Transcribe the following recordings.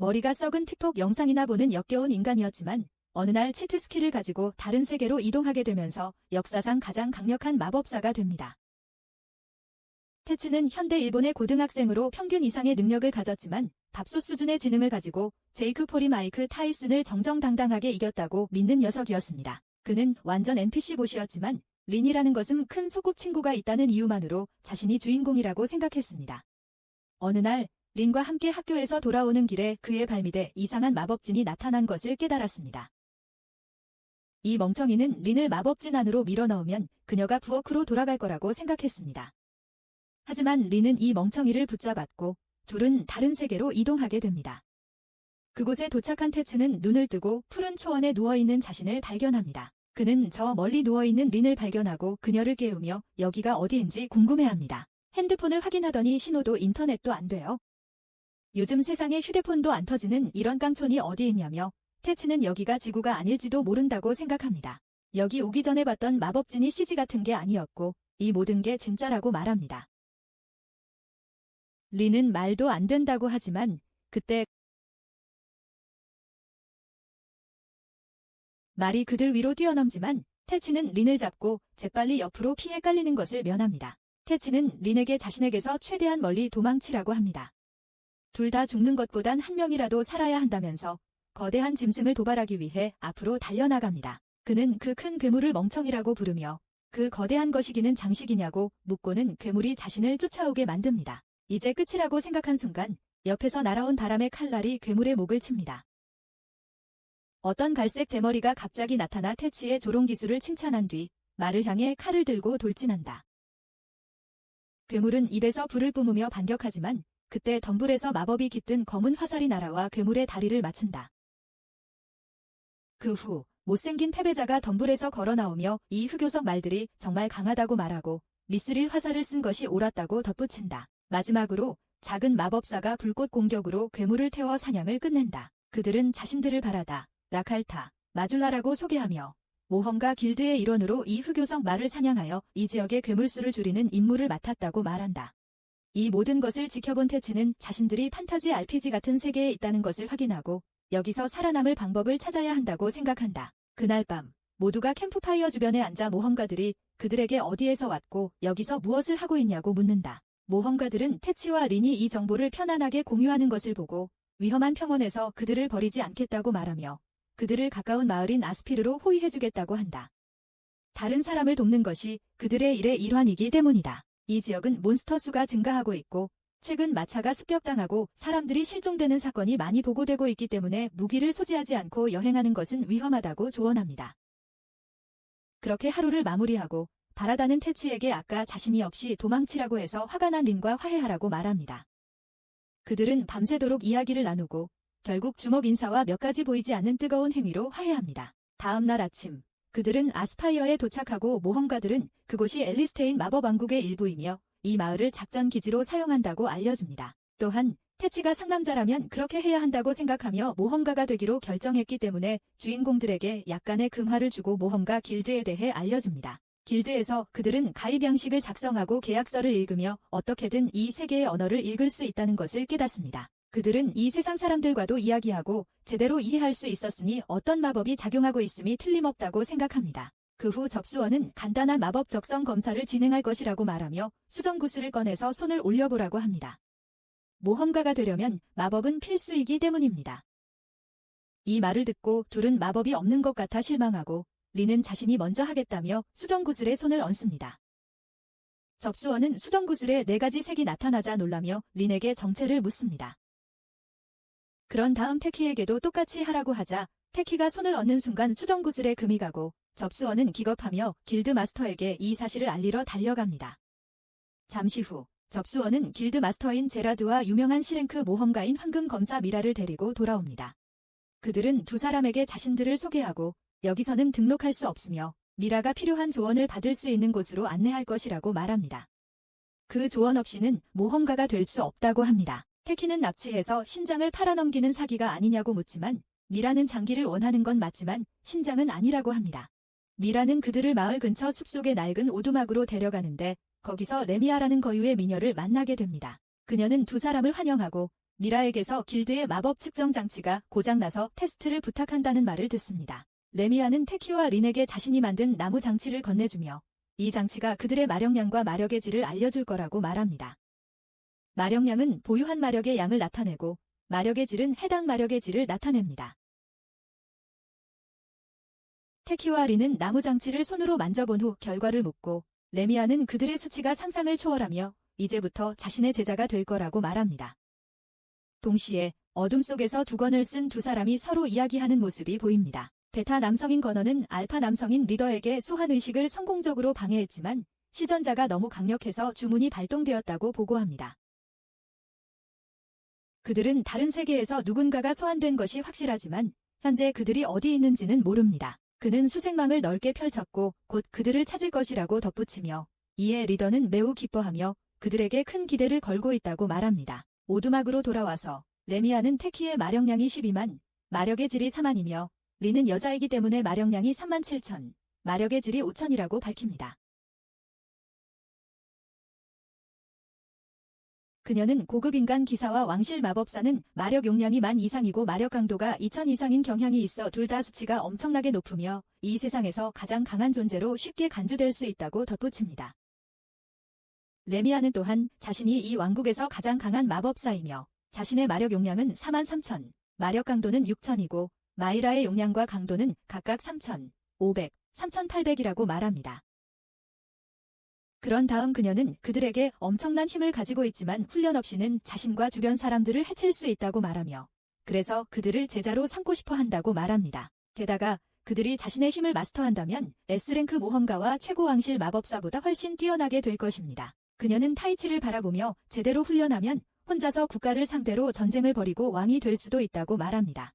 머리가 썩은 틱톡 영상이나 보는 역겨운 인간이었지만 어느 날 치트 스킬을 가지고 다른 세계로 이동하게 되면서 역사상 가장 강력한 마법사가 됩니다. 테츠는 현대 일본의 고등학생으로 평균 이상의 능력을 가졌지만 밥솥 수준의 지능을 가지고 제이크 폴이 마이크 타이슨을 정정당당하게 이겼다고 믿는 녀석이었습니다. 그는 완전 NPC 보시였지만 린이라는 것은 큰 소꿉친구가 있다는 이유만으로 자신이 주인공이라고 생각했습니다. 어느 날 린과 함께 학교에서 돌아오는 길에 그의 발밑에 이상한 마법진이 나타난 것을 깨달았습니다. 이 멍청이는 린을 마법진 안으로 밀어넣으면 그녀가 부엌으로 돌아갈 거라고 생각했습니다. 하지만 린은 이 멍청이를 붙잡았고 둘은 다른 세계로 이동하게 됩니다. 그곳에 도착한 테츠는 눈을 뜨고 푸른 초원에 누워있는 자신을 발견합니다. 그는 저 멀리 누워있는 린을 발견하고 그녀를 깨우며 여기가 어디인지 궁금해합니다. 핸드폰을 확인하더니 신호도 인터넷도 안 돼요. 요즘 세상에 휴대폰도 안 터지는 이런 깡촌이 어디 있냐며 테츠는 여기가 지구가 아닐지도 모른다고 생각합니다. 여기 오기 전에 봤던 마법진이 CG 같은 게 아니었고 이 모든 게 진짜라고 말합니다. 린은 말도 안 된다고 하지만 그때 말이 그들 위로 뛰어넘지만 테츠는 린을 잡고 재빨리 옆으로 피해 깔리는 것을 면합니다. 테츠는 린에게 자신에게서 최대한 멀리 도망치라고 합니다. 둘 다 죽는 것보단 한 명이라도 살아야 한다면서 거대한 짐승을 도발하기 위해 앞으로 달려나갑니다. 그는 그 큰 괴물을 멍청이라고 부르며 그 거대한 것이기는 장식이냐고 묻고는 괴물이 자신을 쫓아오게 만듭니다. 이제 끝이라고 생각한 순간 옆에서 날아온 바람의 칼날이 괴물의 목을 칩니다. 어떤 갈색 대머리가 갑자기 나타나 테츠의 조롱기술을 칭찬한 뒤 말을 향해 칼을 들고 돌진한다. 괴물은 입에서 불을 뿜으며 반격하지만 그때 덤불에서 마법이 깃든 검은 화살이 날아와 괴물의 다리를 맞춘다. 그 후 못생긴 패배자가 덤불에서 걸어 나오며 이 흑요석 말들이 정말 강하다고 말하고 미스릴 화살을 쓴 것이 옳았다고 덧붙인다. 마지막으로 작은 마법사가 불꽃 공격으로 괴물을 태워 사냥을 끝낸다. 그들은 자신들을 바라다, 라칼타, 마줄라라고 소개하며 모험가 길드의 일원으로 이 흑요석 말을 사냥하여 이 지역의 괴물수를 줄이는 임무를 맡았다고 말한다. 이 모든 것을 지켜본 테츠는 자신들이 판타지 RPG 같은 세계에 있다는 것을 확인하고 여기서 살아남을 방법을 찾아야 한다고 생각한다. 그날 밤 모두가 캠프파이어 주변에 앉아 모험가들이 그들에게 어디에서 왔고 여기서 무엇을 하고 있냐고 묻는다. 모험가들은 테츠와 린이 이 정보를 편안하게 공유하는 것을 보고 위험한 평원에서 그들을 버리지 않겠다고 말하며 그들을 가까운 마을인 아스피르로 호위해주겠다고 한다. 다른 사람을 돕는 것이 그들의 일의 일환이기 때문이다. 이 지역은 몬스터 수가 증가하고 있고 최근 마차가 습격당하고 사람들이 실종되는 사건이 많이 보고되고 있기 때문에 무기를 소지하지 않고 여행하는 것은 위험하다고 조언합니다. 그렇게 하루를 마무리하고 바라다는 테츠에게 아까 자신이 없이 도망치라고 해서 화가 난 린과 화해하라고 말합니다. 그들은 밤새도록 이야기를 나누고 결국 주먹 인사와 몇 가지 보이지 않는 뜨거운 행위로 화해합니다. 다음 날 아침 그들은 아스파이어에 도착하고 모험가들은 그곳이 앨리스테인 마법왕국의 일부이며 이 마을을 작전 기지로 사용한다고 알려줍니다. 또한 테츠가 상남자라면 그렇게 해야 한다고 생각하며 모험가가 되기로 결정했기 때문에 주인공들에게 약간의 금화를 주고 모험가 길드에 대해 알려줍니다. 길드에서 그들은 가입 양식을 작성하고 계약서를 읽으며 어떻게든 이 세계의 언어를 읽을 수 있다는 것을 깨닫습니다. 그들은 이 세상 사람들과도 이야기하고 제대로 이해할 수 있었으니 어떤 마법이 작용하고 있음이 틀림없다고 생각합니다. 그 후 접수원은 간단한 마법 적성 검사를 진행할 것이라고 말하며 수정구슬을 꺼내서 손을 올려보라고 합니다. 모험가가 되려면 마법은 필수이기 때문입니다. 이 말을 듣고 둘은 마법이 없는 것 같아 실망하고 린은 자신이 먼저 하겠다며 수정구슬에 손을 얹습니다. 접수원은 수정구슬에 4가지 색이 나타나자 놀라며 린에게 정체를 묻습니다. 그런 다음 테키에게도 똑같이 하라고 하자 테키가 손을 얹는 순간 수정구슬에 금이 가고 접수원은 기겁하며 길드 마스터에게 이 사실을 알리러 달려갑니다. 잠시 후 접수원은 길드 마스터인 제라드와 유명한 시랭크 모험가인 황금검사 미라를 데리고 돌아옵니다. 그들은 두 사람에게 자신들을 소개하고 여기서는 등록할 수 없으며 미라가 필요한 조언을 받을 수 있는 곳으로 안내할 것이라고 말합니다. 그 조언 없이는 모험가가 될 수 없다고 합니다. 테키는 납치해서 신장을 팔아넘기는 사기가 아니냐고 묻지만 미라는 장기를 원하는 건 맞지만 신장은 아니라고 합니다. 미라는 그들을 마을 근처 숲속의 낡은 오두막으로 데려가는데 거기서 레미아라는 거유의 미녀를 만나게 됩니다. 그녀는 두 사람을 환영하고 미라에게서 길드의 마법 측정 장치가 고장나서 테스트를 부탁한다는 말을 듣습니다. 레미아는 테키와 린에게 자신이 만든 나무 장치를 건네주며 이 장치가 그들의 마력량과 마력의 질을 알려줄 거라고 말합니다. 마력량은 보유한 마력의 양을 나타내고 마력의 질은 해당 마력의 질을 나타냅니다. 테키와 린은 나무 장치를 손으로 만져본 후 결과를 묻고 레미아는 그들의 수치가 상상을 초월하며 이제부터 자신의 제자가 될 거라고 말합니다. 동시에 어둠 속에서 두건을 쓴 두 사람이 서로 이야기하는 모습이 보입니다. 베타 남성인 건어는 알파 남성인 리더에게 소환의식을 성공적으로 방해했지만 시전자가 너무 강력해서 주문이 발동되었다고 보고합니다. 그들은 다른 세계에서 누군가가 소환된 것이 확실하지만 현재 그들이 어디 있는지는 모릅니다. 그는 수색망을 넓게 펼쳤고 곧 그들을 찾을 것이라고 덧붙이며 이에 리더는 매우 기뻐하며 그들에게 큰 기대를 걸고 있다고 말합니다. 오두막으로 돌아와서 레미아는 테키의 마력량이 12만, 마력의 질이 4만이며 린은 여자이기 때문에 마력량이 3만 7천, 마력의 질이 5천이라고 밝힙니다. 그녀는 고급 인간 기사와 왕실 마법사는 마력 용량이 10,000 이상이고 마력 강도가 2,000 이상인 경향이 있어 둘 다 수치가 엄청나게 높으며 이 세상에서 가장 강한 존재로 쉽게 간주될 수 있다고 덧붙입니다. 레미아는 또한 자신이 이 왕국에서 가장 강한 마법사이며 자신의 마력 용량은 43,000, 마력 강도는 6,000이고 마이라의 용량과 강도는 각각 3,000, 500, 3,800이라고 말합니다. 그런 다음 그녀는 그들에게 엄청난 힘을 가지고 있지만 훈련 없이는 자신과 주변 사람들을 해칠 수 있다고 말하며 그래서 그들을 제자로 삼고 싶어 한다고 말합니다. 게다가 그들이 자신의 힘을 마스터한다면 S랭크 모험가와 최고 왕실 마법사보다 훨씬 뛰어나게 될 것입니다. 그녀는 타이치를 바라보며 제대로 훈련하면 혼자서 국가를 상대로 전쟁을 벌이고 왕이 될 수도 있다고 말합니다.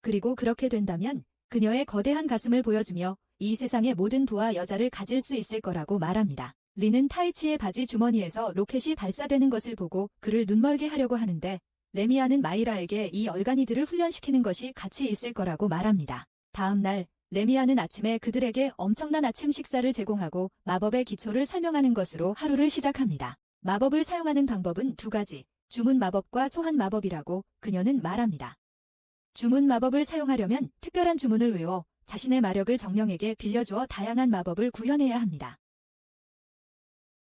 그리고 그렇게 된다면 그녀의 거대한 가슴을 보여주며 이 세상의 모든 부와 여자를 가질 수 있을 거라고 말합니다. 린은 타이치의 바지 주머니에서 로켓이 발사되는 것을 보고 그를 눈멀게 하려고 하는데 레미아는 마이라에게 이 얼간이들을 훈련시키는 것이 가치 있을 거라고 말합니다. 다음 날 레미아는 아침에 그들에게 엄청난 아침 식사를 제공하고 마법의 기초를 설명하는 것으로 하루를 시작합니다. 마법을 사용하는 방법은 두 가지, 주문 마법과 소환 마법이라고 그녀는 말합니다. 주문 마법을 사용하려면 특별한 주문을 외워 자신의 마력을 정령에게 빌려주어 다양한 마법을 구현해야 합니다.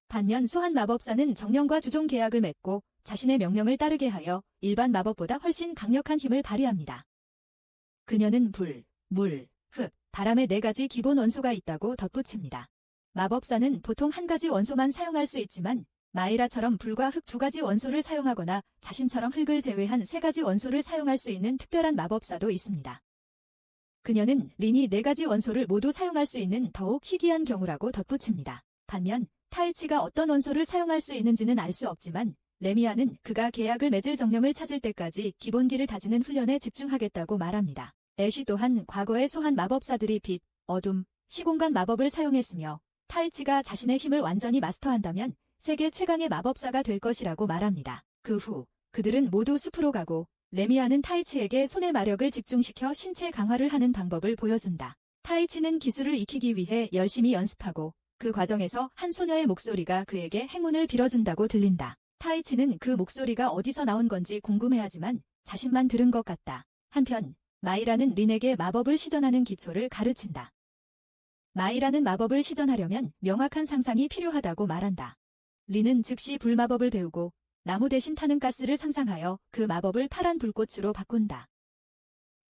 반면 소환 마법사는 정령과 주종 계약을 맺고 자신의 명령을 따르게 하여 일반 마법보다 훨씬 강력한 힘을 발휘합니다. 그녀는 불, 물, 흙, 바람의 4가지 기본 원소가 있다고 덧붙입니다. 마법사는 보통 한 가지 원소만 사용할 수 있지만 마이라처럼 불과 흙 2가지 원소를 사용하거나 자신처럼 흙을 제외한 3가지 원소를 사용할 수 있는 특별한 마법사도 있습니다. 그녀는 린이 4가지 원소를 모두 사용할 수 있는 더욱 희귀한 경우라고 덧붙입니다. 반면 타이치가 어떤 원소를 사용할 수 있는지는 알 수 없지만 레미아는 그가 계약을 맺을 정령을 찾을 때까지 기본기를 다지는 훈련에 집중하겠다고 말합니다. 애쉬 또한 과거의 소환 마법사들이 빛, 어둠, 시공간 마법을 사용했으며 타이치가 자신의 힘을 완전히 마스터한다면 세계 최강의 마법사가 될 것이라고 말합니다. 그 후 그들은 모두 숲으로 가고 레미아는 타이치에게 손의 마력을 집중시켜 신체 강화를 하는 방법을 보여준다. 타이치는 기술을 익히기 위해 열심히 연습하고 그 과정에서 한 소녀의 목소리가 그에게 행운을 빌어준다고 들린다. 타이치는 그 목소리가 어디서 나온 건지 궁금해하지만 자신만 들은 것 같다. 한편 마이라는 린에게 마법을 시전하는 기초를 가르친다. 마이라는 마법을 시전하려면 명확한 상상이 필요하다고 말한다. 린은 즉시 불마법을 배우고 나무 대신 타는 가스를 상상하여 그 마법을 파란 불꽃으로 바꾼다.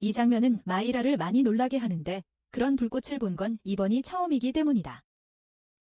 이 장면은 마이라를 많이 놀라게 하는데 그런 불꽃을 본 건 이번이 처음이기 때문이다.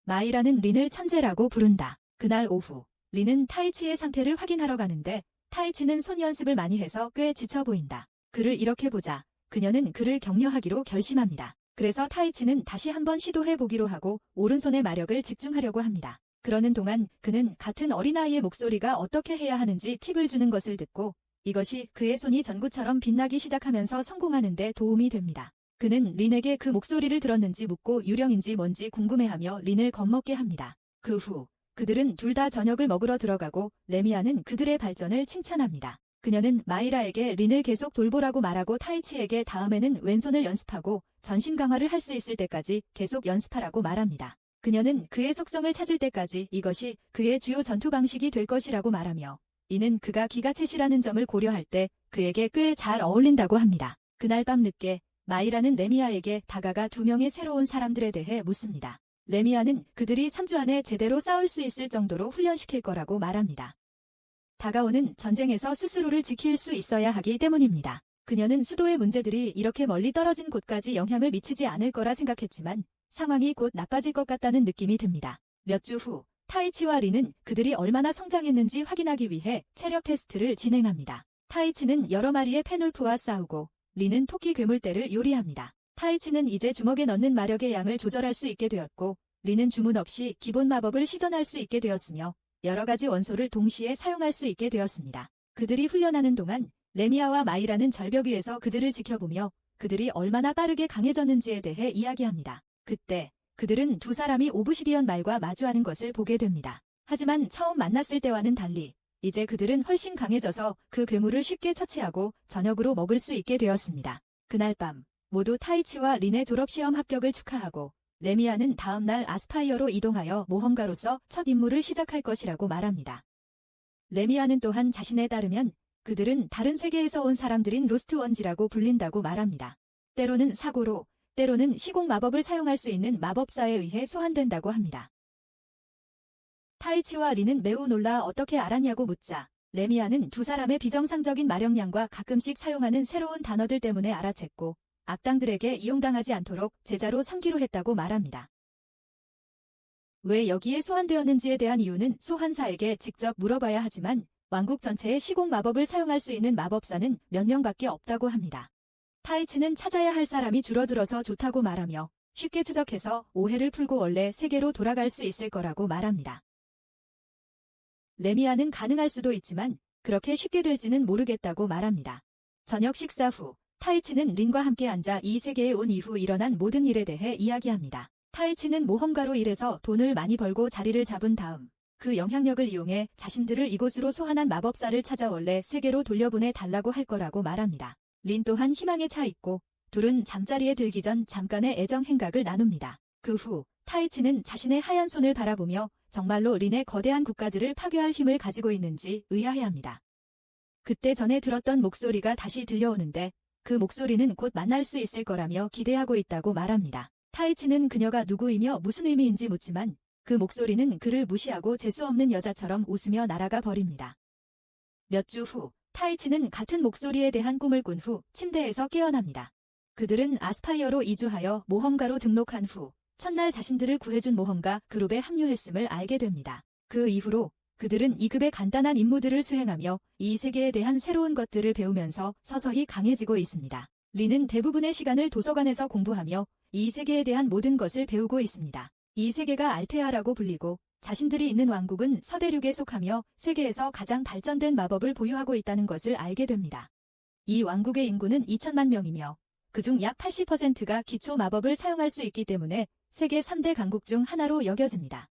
마이라는 린을 천재라고 부른다. 그날 오후 린은 타이치의 상태를 확인하러 가는데 타이치는 손 연습을 많이 해서 꽤 지쳐 보인다. 그를 이렇게 보자 그녀는 그를 격려하기로 결심합니다. 그래서 타이치는 다시 한번 시도해보기로 하고 오른손의 마력을 집중하려고 합니다. 그러는 동안 그는 같은 어린아이의 목소리가 어떻게 해야 하는지 팁을 주는 것을 듣고 이것이 그의 손이 전구처럼 빛나기 시작하면서 성공하는 데 도움이 됩니다. 그는 린에게 그 목소리를 들었는지 묻고 유령인지 뭔지 궁금해하며 린을 겁먹게 합니다. 그 후 그들은 둘 다 저녁을 먹으러 들어가고 레미아는 그들의 발전을 칭찬합니다. 그녀는 마이라에게 린을 계속 돌보라고 말하고 타이치에게 다음에는 왼손을 연습하고 전신 강화를 할 수 있을 때까지 계속 연습하라고 말합니다. 그녀는 그의 속성을 찾을 때까지 이것이 그의 주요 전투 방식이 될 것이라고 말하며 이는 그가 기가챗이라는 점을 고려할 때 그에게 꽤 잘 어울린다고 합니다. 그날 밤 늦게 마이라는 레미아에게 다가가 두 명의 새로운 사람들에 대해 묻습니다. 레미아는 그들이 3주 안에 제대로 싸울 수 있을 정도로 훈련시킬 거라고 말합니다. 다가오는 전쟁에서 스스로를 지킬 수 있어야 하기 때문입니다. 그녀는 수도의 문제들이 이렇게 멀리 떨어진 곳까지 영향을 미치지 않을 거라 생각했지만 상황이 곧 나빠질 것 같다는 느낌이 듭니다. 몇 주 후 타이치와 리는 그들이 얼마나 성장했는지 확인하기 위해 체력 테스트를 진행합니다. 타이치는 여러 마리의 페놀프와 싸우고 리는 토끼 괴물떼를 요리합니다. 타이치는 이제 주먹에 넣는 마력의 양을 조절할 수 있게 되었고 리는 주문 없이 기본 마법을 시전할 수 있게 되었으며 여러 가지 원소를 동시에 사용할 수 있게 되었습니다. 그들이 훈련하는 동안 레미아와 마이라는 절벽 위에서 그들을 지켜보며 그들이 얼마나 빠르게 강해졌는지에 대해 이야기합니다. 그때 그들은 두 사람이 오브시디언 말과 마주하는 것을 보게 됩니다. 하지만 처음 만났을 때와는 달리 이제 그들은 훨씬 강해져서 그 괴물을 쉽게 처치하고 저녁으로 먹을 수 있게 되었습니다. 그날 밤 모두 타이치와 린의 졸업시험 합격을 축하하고 레미아는 다음날 아스파이어로 이동하여 모험가로서 첫 임무를 시작할 것이라고 말합니다. 레미아는 또한 자신에 따르면 그들은 다른 세계에서 온 사람들인 로스트원지라고 불린다고 말합니다. 때로는 사고로, 때로는 시공 마법을 사용할 수 있는 마법사에 의해 소환된다고 합니다. 타이치와 리는 매우 놀라 어떻게 알았냐고 묻자 레미아는 두 사람의 비정상적인 마력량과 가끔씩 사용하는 새로운 단어들 때문에 알아챘고 악당들에게 이용당하지 않도록 제자로 삼기로 했다고 말합니다. 왜 여기에 소환되었는지에 대한 이유는 소환사에게 직접 물어봐야 하지만 왕국 전체의 시공 마법을 사용할 수 있는 마법사는 몇 명밖에 없다고 합니다. 타이치는 찾아야 할 사람이 줄어들어서 좋다고 말하며 쉽게 추적해서 오해를 풀고 원래 세계로 돌아갈 수 있을 거라고 말합니다. 레미아는 가능할 수도 있지만 그렇게 쉽게 될지는 모르겠다고 말합니다. 저녁 식사 후 타이치는 린과 함께 앉아 이 세계에 온 이후 일어난 모든 일에 대해 이야기합니다. 타이치는 모험가로 일해서 돈을 많이 벌고 자리를 잡은 다음 그 영향력을 이용해 자신들을 이곳으로 소환한 마법사를 찾아 원래 세계로 돌려보내 달라고 할 거라고 말합니다. 린 또한 희망에 차 있고 둘은 잠자리에 들기 전 잠깐의 애정 행각을 나눕니다. 그 후 타이치는 자신의 하얀 손을 바라보며 정말로 린의 거대한 국가들을 파괴할 힘을 가지고 있는지 의아해합니다. 그때 전에 들었던 목소리가 다시 들려오는데 그 목소리는 곧 만날 수 있을 거라며 기대하고 있다고 말합니다. 타이치는 그녀가 누구이며 무슨 의미인지 묻지만 그 목소리는 그를 무시하고 재수없는 여자처럼 웃으며 날아가 버립니다. 몇 주 후 타이치는 같은 목소리에 대한 꿈을 꾼 후 침대에서 깨어납니다. 그들은 아스파이어로 이주하여 모험가로 등록한 후 첫날 자신들을 구해준 모험가 그룹에 합류했음을 알게 됩니다. 그 이후로 그들은 2급의 간단한 임무들을 수행하며 이 세계에 대한 새로운 것들을 배우면서 서서히 강해지고 있습니다. 린은 대부분의 시간을 도서관에서 공부하며 이 세계에 대한 모든 것을 배우고 있습니다. 이 세계가 알테아라고 불리고 자신들이 있는 왕국은 서대륙에 속하며 세계에서 가장 발전된 마법을 보유하고 있다는 것을 알게 됩니다. 이 왕국의 인구는 2천만 명이며 그중 약 80%가 기초 마법을 사용할 수 있기 때문에 세계 3대 강국 중 하나로 여겨집니다.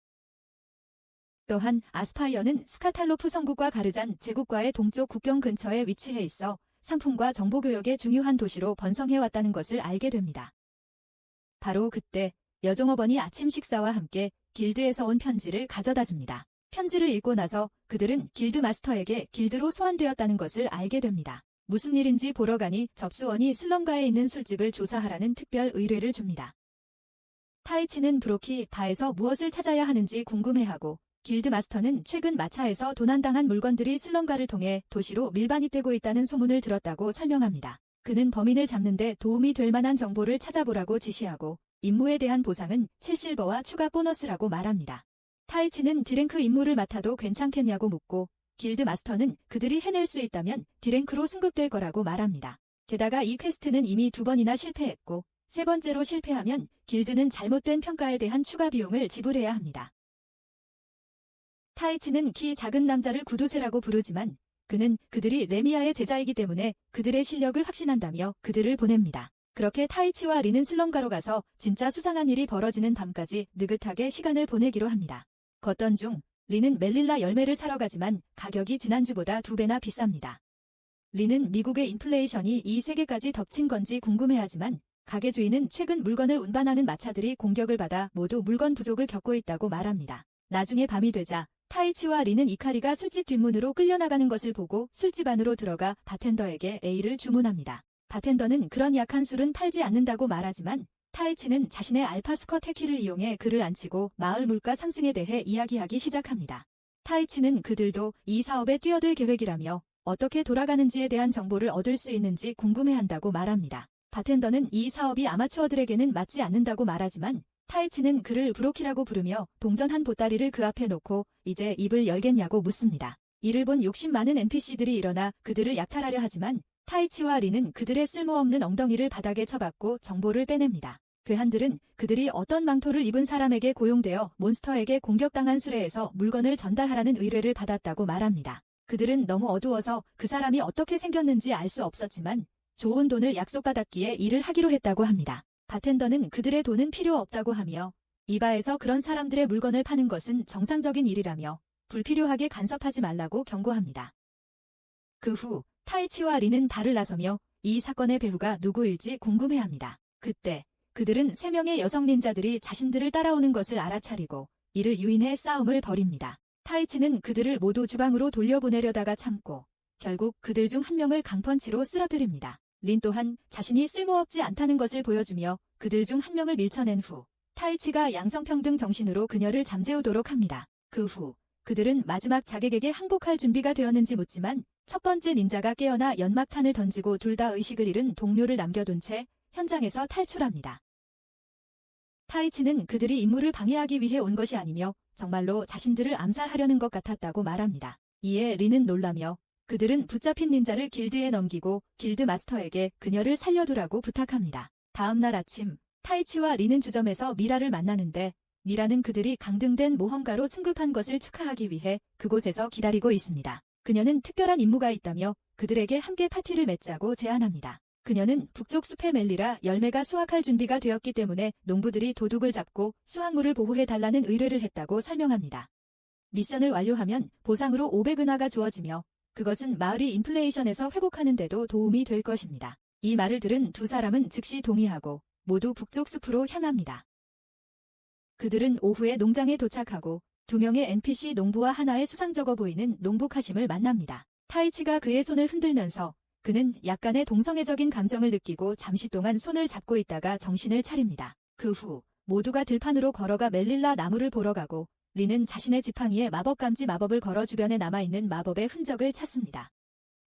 또한 아스파이어는 스카탈로프 성국과 가르잔 제국과의 동쪽 국경 근처에 위치해 있어 상품과 정보교역의 중요한 도시로 번성해왔다는 것을 알게 됩니다. 바로 그때 여종업원이 아침 식사와 함께 길드에서 온 편지를 가져다 줍니다. 편지를 읽고 나서 그들은 길드 마스터에게 길드로 소환되었다는 것을 알게 됩니다. 무슨 일인지 보러 가니 접수원이 슬럼가에 있는 술집을 조사하라는 특별 의뢰를 줍니다. 타이치는 브로키 바에서 무엇을 찾아야 하는지 궁금해하고 길드 마스터는 최근 마차에서 도난당한 물건들이 슬럼가를 통해 도시로 밀반입되고 있다는 소문을 들었다고 설명합니다. 그는 범인을 잡는 데 도움이 될 만한 정보를 찾아보라고 지시하고 임무에 대한 보상은 7실버와 추가 보너스라고 말합니다. 타이치는 D랭크 임무를 맡아도 괜찮겠냐고 묻고 길드 마스터는 그들이 해낼 수 있다면 D랭크로 승급될 거라고 말합니다. 게다가 이 퀘스트는 이미 2번이나 실패했고 3번째로 실패하면 길드는 잘못된 평가에 대한 추가 비용을 지불해야 합니다. 타이치는 키 작은 남자를 구두쇠라고 부르지만 그는 그들이 레미아의 제자이기 때문에 그들의 실력을 확신한다며 그들을 보냅니다. 그렇게 타이치와 리는 슬럼가로 가서 진짜 수상한 일이 벌어지는 밤까지 느긋하게 시간을 보내기로 합니다. 걷던 중 리는 멜릴라 열매를 사러 가지만 가격이 지난주보다 2배나 비쌉니다. 리는 미국의 인플레이션이 이 세계까지 덮친 건지 궁금해하지만 가게 주인은 최근 물건을 운반하는 마차들이 공격을 받아 모두 물건 부족을 겪고 있다고 말합니다. 나중에 밤이 되자 타이치와 린은 이카리가 술집 뒷문으로 끌려나가는 것을 보고 술집 안으로 들어가 바텐더에게 에일을 주문합니다. 바텐더는 그런 약한 술은 팔지 않는다고 말하지만 타이치는 자신의 알파수컷 테키를 이용해 그를 앉히고 마을 물가 상승에 대해 이야기하기 시작합니다. 타이치는 그들도 이 사업에 뛰어들 계획이라며 어떻게 돌아가는지에 대한 정보를 얻을 수 있는지 궁금해한다고 말합니다. 바텐더는 이 사업이 아마추어들에게는 맞지 않는다고 말하지만 타이치는 그를 브로키라고 부르며 동전 한 보따리를 그 앞에 놓고 이제 입을 열겠냐고 묻습니다. 이를 본 욕심 많은 NPC들이 일어나 그들을 약탈하려 하지만 타이치와 린은 그들의 쓸모없는 엉덩이를 바닥에 쳐박고 정보를 빼냅니다. 괴한들은 그들이 어떤 망토를 입은 사람에게 고용되어 몬스터에게 공격당한 수레에서 물건을 전달하라는 의뢰를 받았다고 말합니다. 그들은 너무 어두워서 그 사람이 어떻게 생겼는지 알 수 없었지만 좋은 돈을 약속받았기에 일을 하기로 했다고 합니다. 바텐더는 그들의 돈은 필요 없다고 하며 이 바에서 그런 사람들의 물건을 파는 것은 정상적인 일이라며 불필요하게 간섭하지 말라고 경고합니다. 그 후 타이치와 린은 발을 나서며 이 사건의 배후가 누구일지 궁금해합니다. 그때 그들은 3명의 여성 닌자들이 자신들을 따라오는 것을 알아차리고 이를 유인해 싸움을 벌입니다. 타이치는 그들을 모두 주방으로 돌려보내려다가 참고 결국 그들 중 한 명을 강펀치로 쓰러뜨립니다. 린 또한 자신이 쓸모없지 않다는 것을 보여주며 그들 중 한 명을 밀쳐낸 후 타이치가 양성평등 정신으로 그녀를 잠재우도록 합니다. 그 후 그들은 마지막 자객에게 항복할 준비가 되었는지 묻지만 첫 번째 닌자가 깨어나 연막탄을 던지고 둘 다 의식을 잃은 동료를 남겨둔 채 현장에서 탈출합니다. 타이치는 그들이 임무를 방해하기 위해 온 것이 아니며 정말로 자신들을 암살하려는 것 같았다고 말합니다. 이에 린은 놀라며 그들은 붙잡힌 닌자를 길드에 넘기고 길드 마스터에게 그녀를 살려두라고 부탁합니다. 다음 날 아침 타이치와 린은 주점에서 미라를 만나는데 미라는 그들이 강등된 모험가로 승급한 것을 축하하기 위해 그곳에서 기다리고 있습니다. 그녀는 특별한 임무가 있다며 그들에게 함께 파티를 맺자고 제안합니다. 그녀는 북쪽 숲의 멜리라 열매가 수확할 준비가 되었기 때문에 농부들이 도둑을 잡고 수확물을 보호해달라는 의뢰를 했다고 설명합니다. 미션을 완료하면 보상으로 500은하가 주어지며 그것은 마을이 인플레이션에서 회복하는 데도 도움이 될 것입니다. 이 말을 들은 두 사람은 즉시 동의하고 모두 북쪽 숲으로 향합니다. 그들은 오후에 농장에 도착하고 2명의 NPC 농부와 하나의 수상쩍어 보이는 농부 카심을 만납니다. 타이치가 그의 손을 흔들면서 그는 약간의 동성애적인 감정을 느끼고 잠시 동안 손을 잡고 있다가 정신을 차립니다. 그 후 모두가 들판으로 걸어가 멜릴라 나무를 보러 가고 린은 자신의 지팡이에 마법감지 마법을 걸어 주변에 남아있는 마법의 흔적을 찾습니다.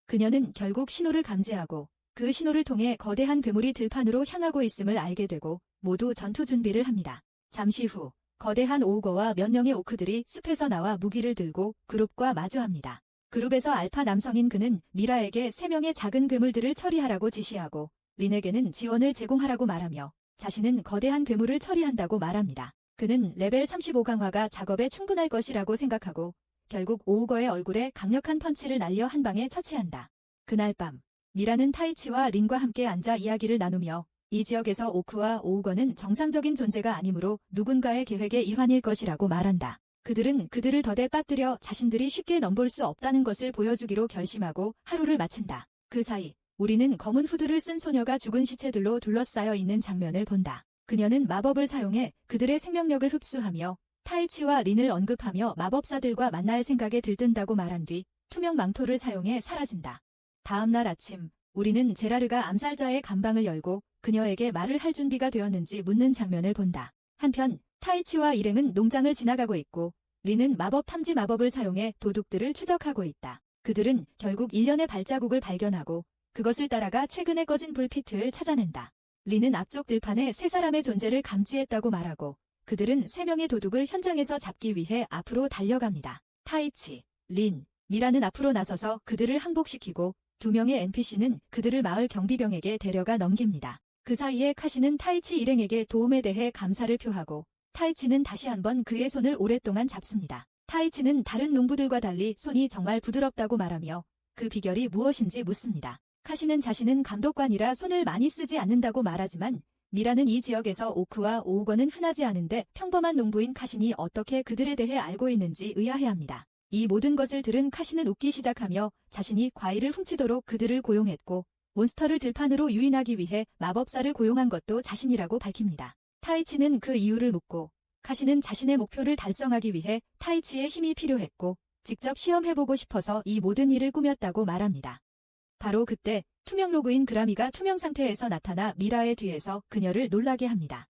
그녀는 결국 신호를 감지하고 그 신호를 통해 거대한 괴물이 들판으로 향하고 있음을 알게 되고 모두 전투 준비를 합니다. 잠시 후 거대한 오우거와 몇 명의 오크들이 숲에서 나와 무기를 들고 그룹과 마주합니다. 그룹에서 알파 남성인 그는 미라에게 3명의 작은 괴물들을 처리하라고 지시하고 린에게는 지원을 제공하라고 말하며 자신은 거대한 괴물을 처리한다고 말합니다. 그는 레벨 35 강화가 작업에 충분할 것이라고 생각하고 결국 오우거의 얼굴에 강력한 펀치를 날려 한 방에 처치한다. 그날 밤 미라는 타이치와 린과 함께 앉아 이야기를 나누며 이 지역에서 오크와 오우거는 정상적인 존재가 아니므로 누군가의 계획의 일환일 것이라고 말한다. 그들은 그들을 덫에 빠뜨려 자신들이 쉽게 넘볼 수 없다는 것을 보여주기로 결심하고 하루를 마친다. 그 사이 우리는 검은 후드를 쓴 소녀가 죽은 시체들로 둘러싸여 있는 장면을 본다. 그녀는 마법을 사용해 그들의 생명력을 흡수하며 타이치와 린을 언급하며 마법사들과 만날 생각에 들뜬다고 말한 뒤 투명 망토를 사용해 사라진다. 다음 날 아침 우리는 제라르가 암살자의 감방을 열고 그녀에게 말을 할 준비가 되었는지 묻는 장면을 본다. 한편 타이치와 일행은 농장을 지나가고 있고 린은 마법 탐지 마법을 사용해 도둑들을 추적하고 있다. 그들은 결국 일련의 발자국을 발견하고 그것을 따라가 최근에 꺼진 불피트를 찾아낸다. 린은 앞쪽 들판에 3사람의 존재를 감지했다고 말하고 그들은 3명의 도둑을 현장에서 잡기 위해 앞으로 달려갑니다. 타이치, 린, 미라는 앞으로 나서서 그들을 항복시키고 2명의 NPC는 그들을 마을 경비병에게 데려가 넘깁니다. 그 사이에 카시는 타이치 일행에게 도움에 대해 감사를 표하고 타이치는 다시 한번 그의 손을 오랫동안 잡습니다. 타이치는 다른 농부들과 달리 손이 정말 부드럽다고 말하며 그 비결이 무엇인지 묻습니다. 카시는 자신은 감독관이라 손을 많이 쓰지 않는다고 말하지만 미라는 이 지역에서 오크와 오우거는 흔하지 않은데 평범한 농부인 카신이 어떻게 그들에 대해 알고 있는지 의아해합니다. 이 모든 것을 들은 카시는 웃기 시작하며 자신이 과일을 훔치도록 그들을 고용했고 몬스터를 들판으로 유인하기 위해 마법사를 고용한 것도 자신이라고 밝힙니다. 타이치는 그 이유를 묻고 카시는 자신의 목표를 달성하기 위해 타이치의 힘이 필요했고 직접 시험해보고 싶어서 이 모든 일을 꾸몄다고 말합니다. 바로 그때 투명 로그인 그라미가 투명 상태에서 나타나 미라의 뒤에서 그녀를 놀라게 합니다.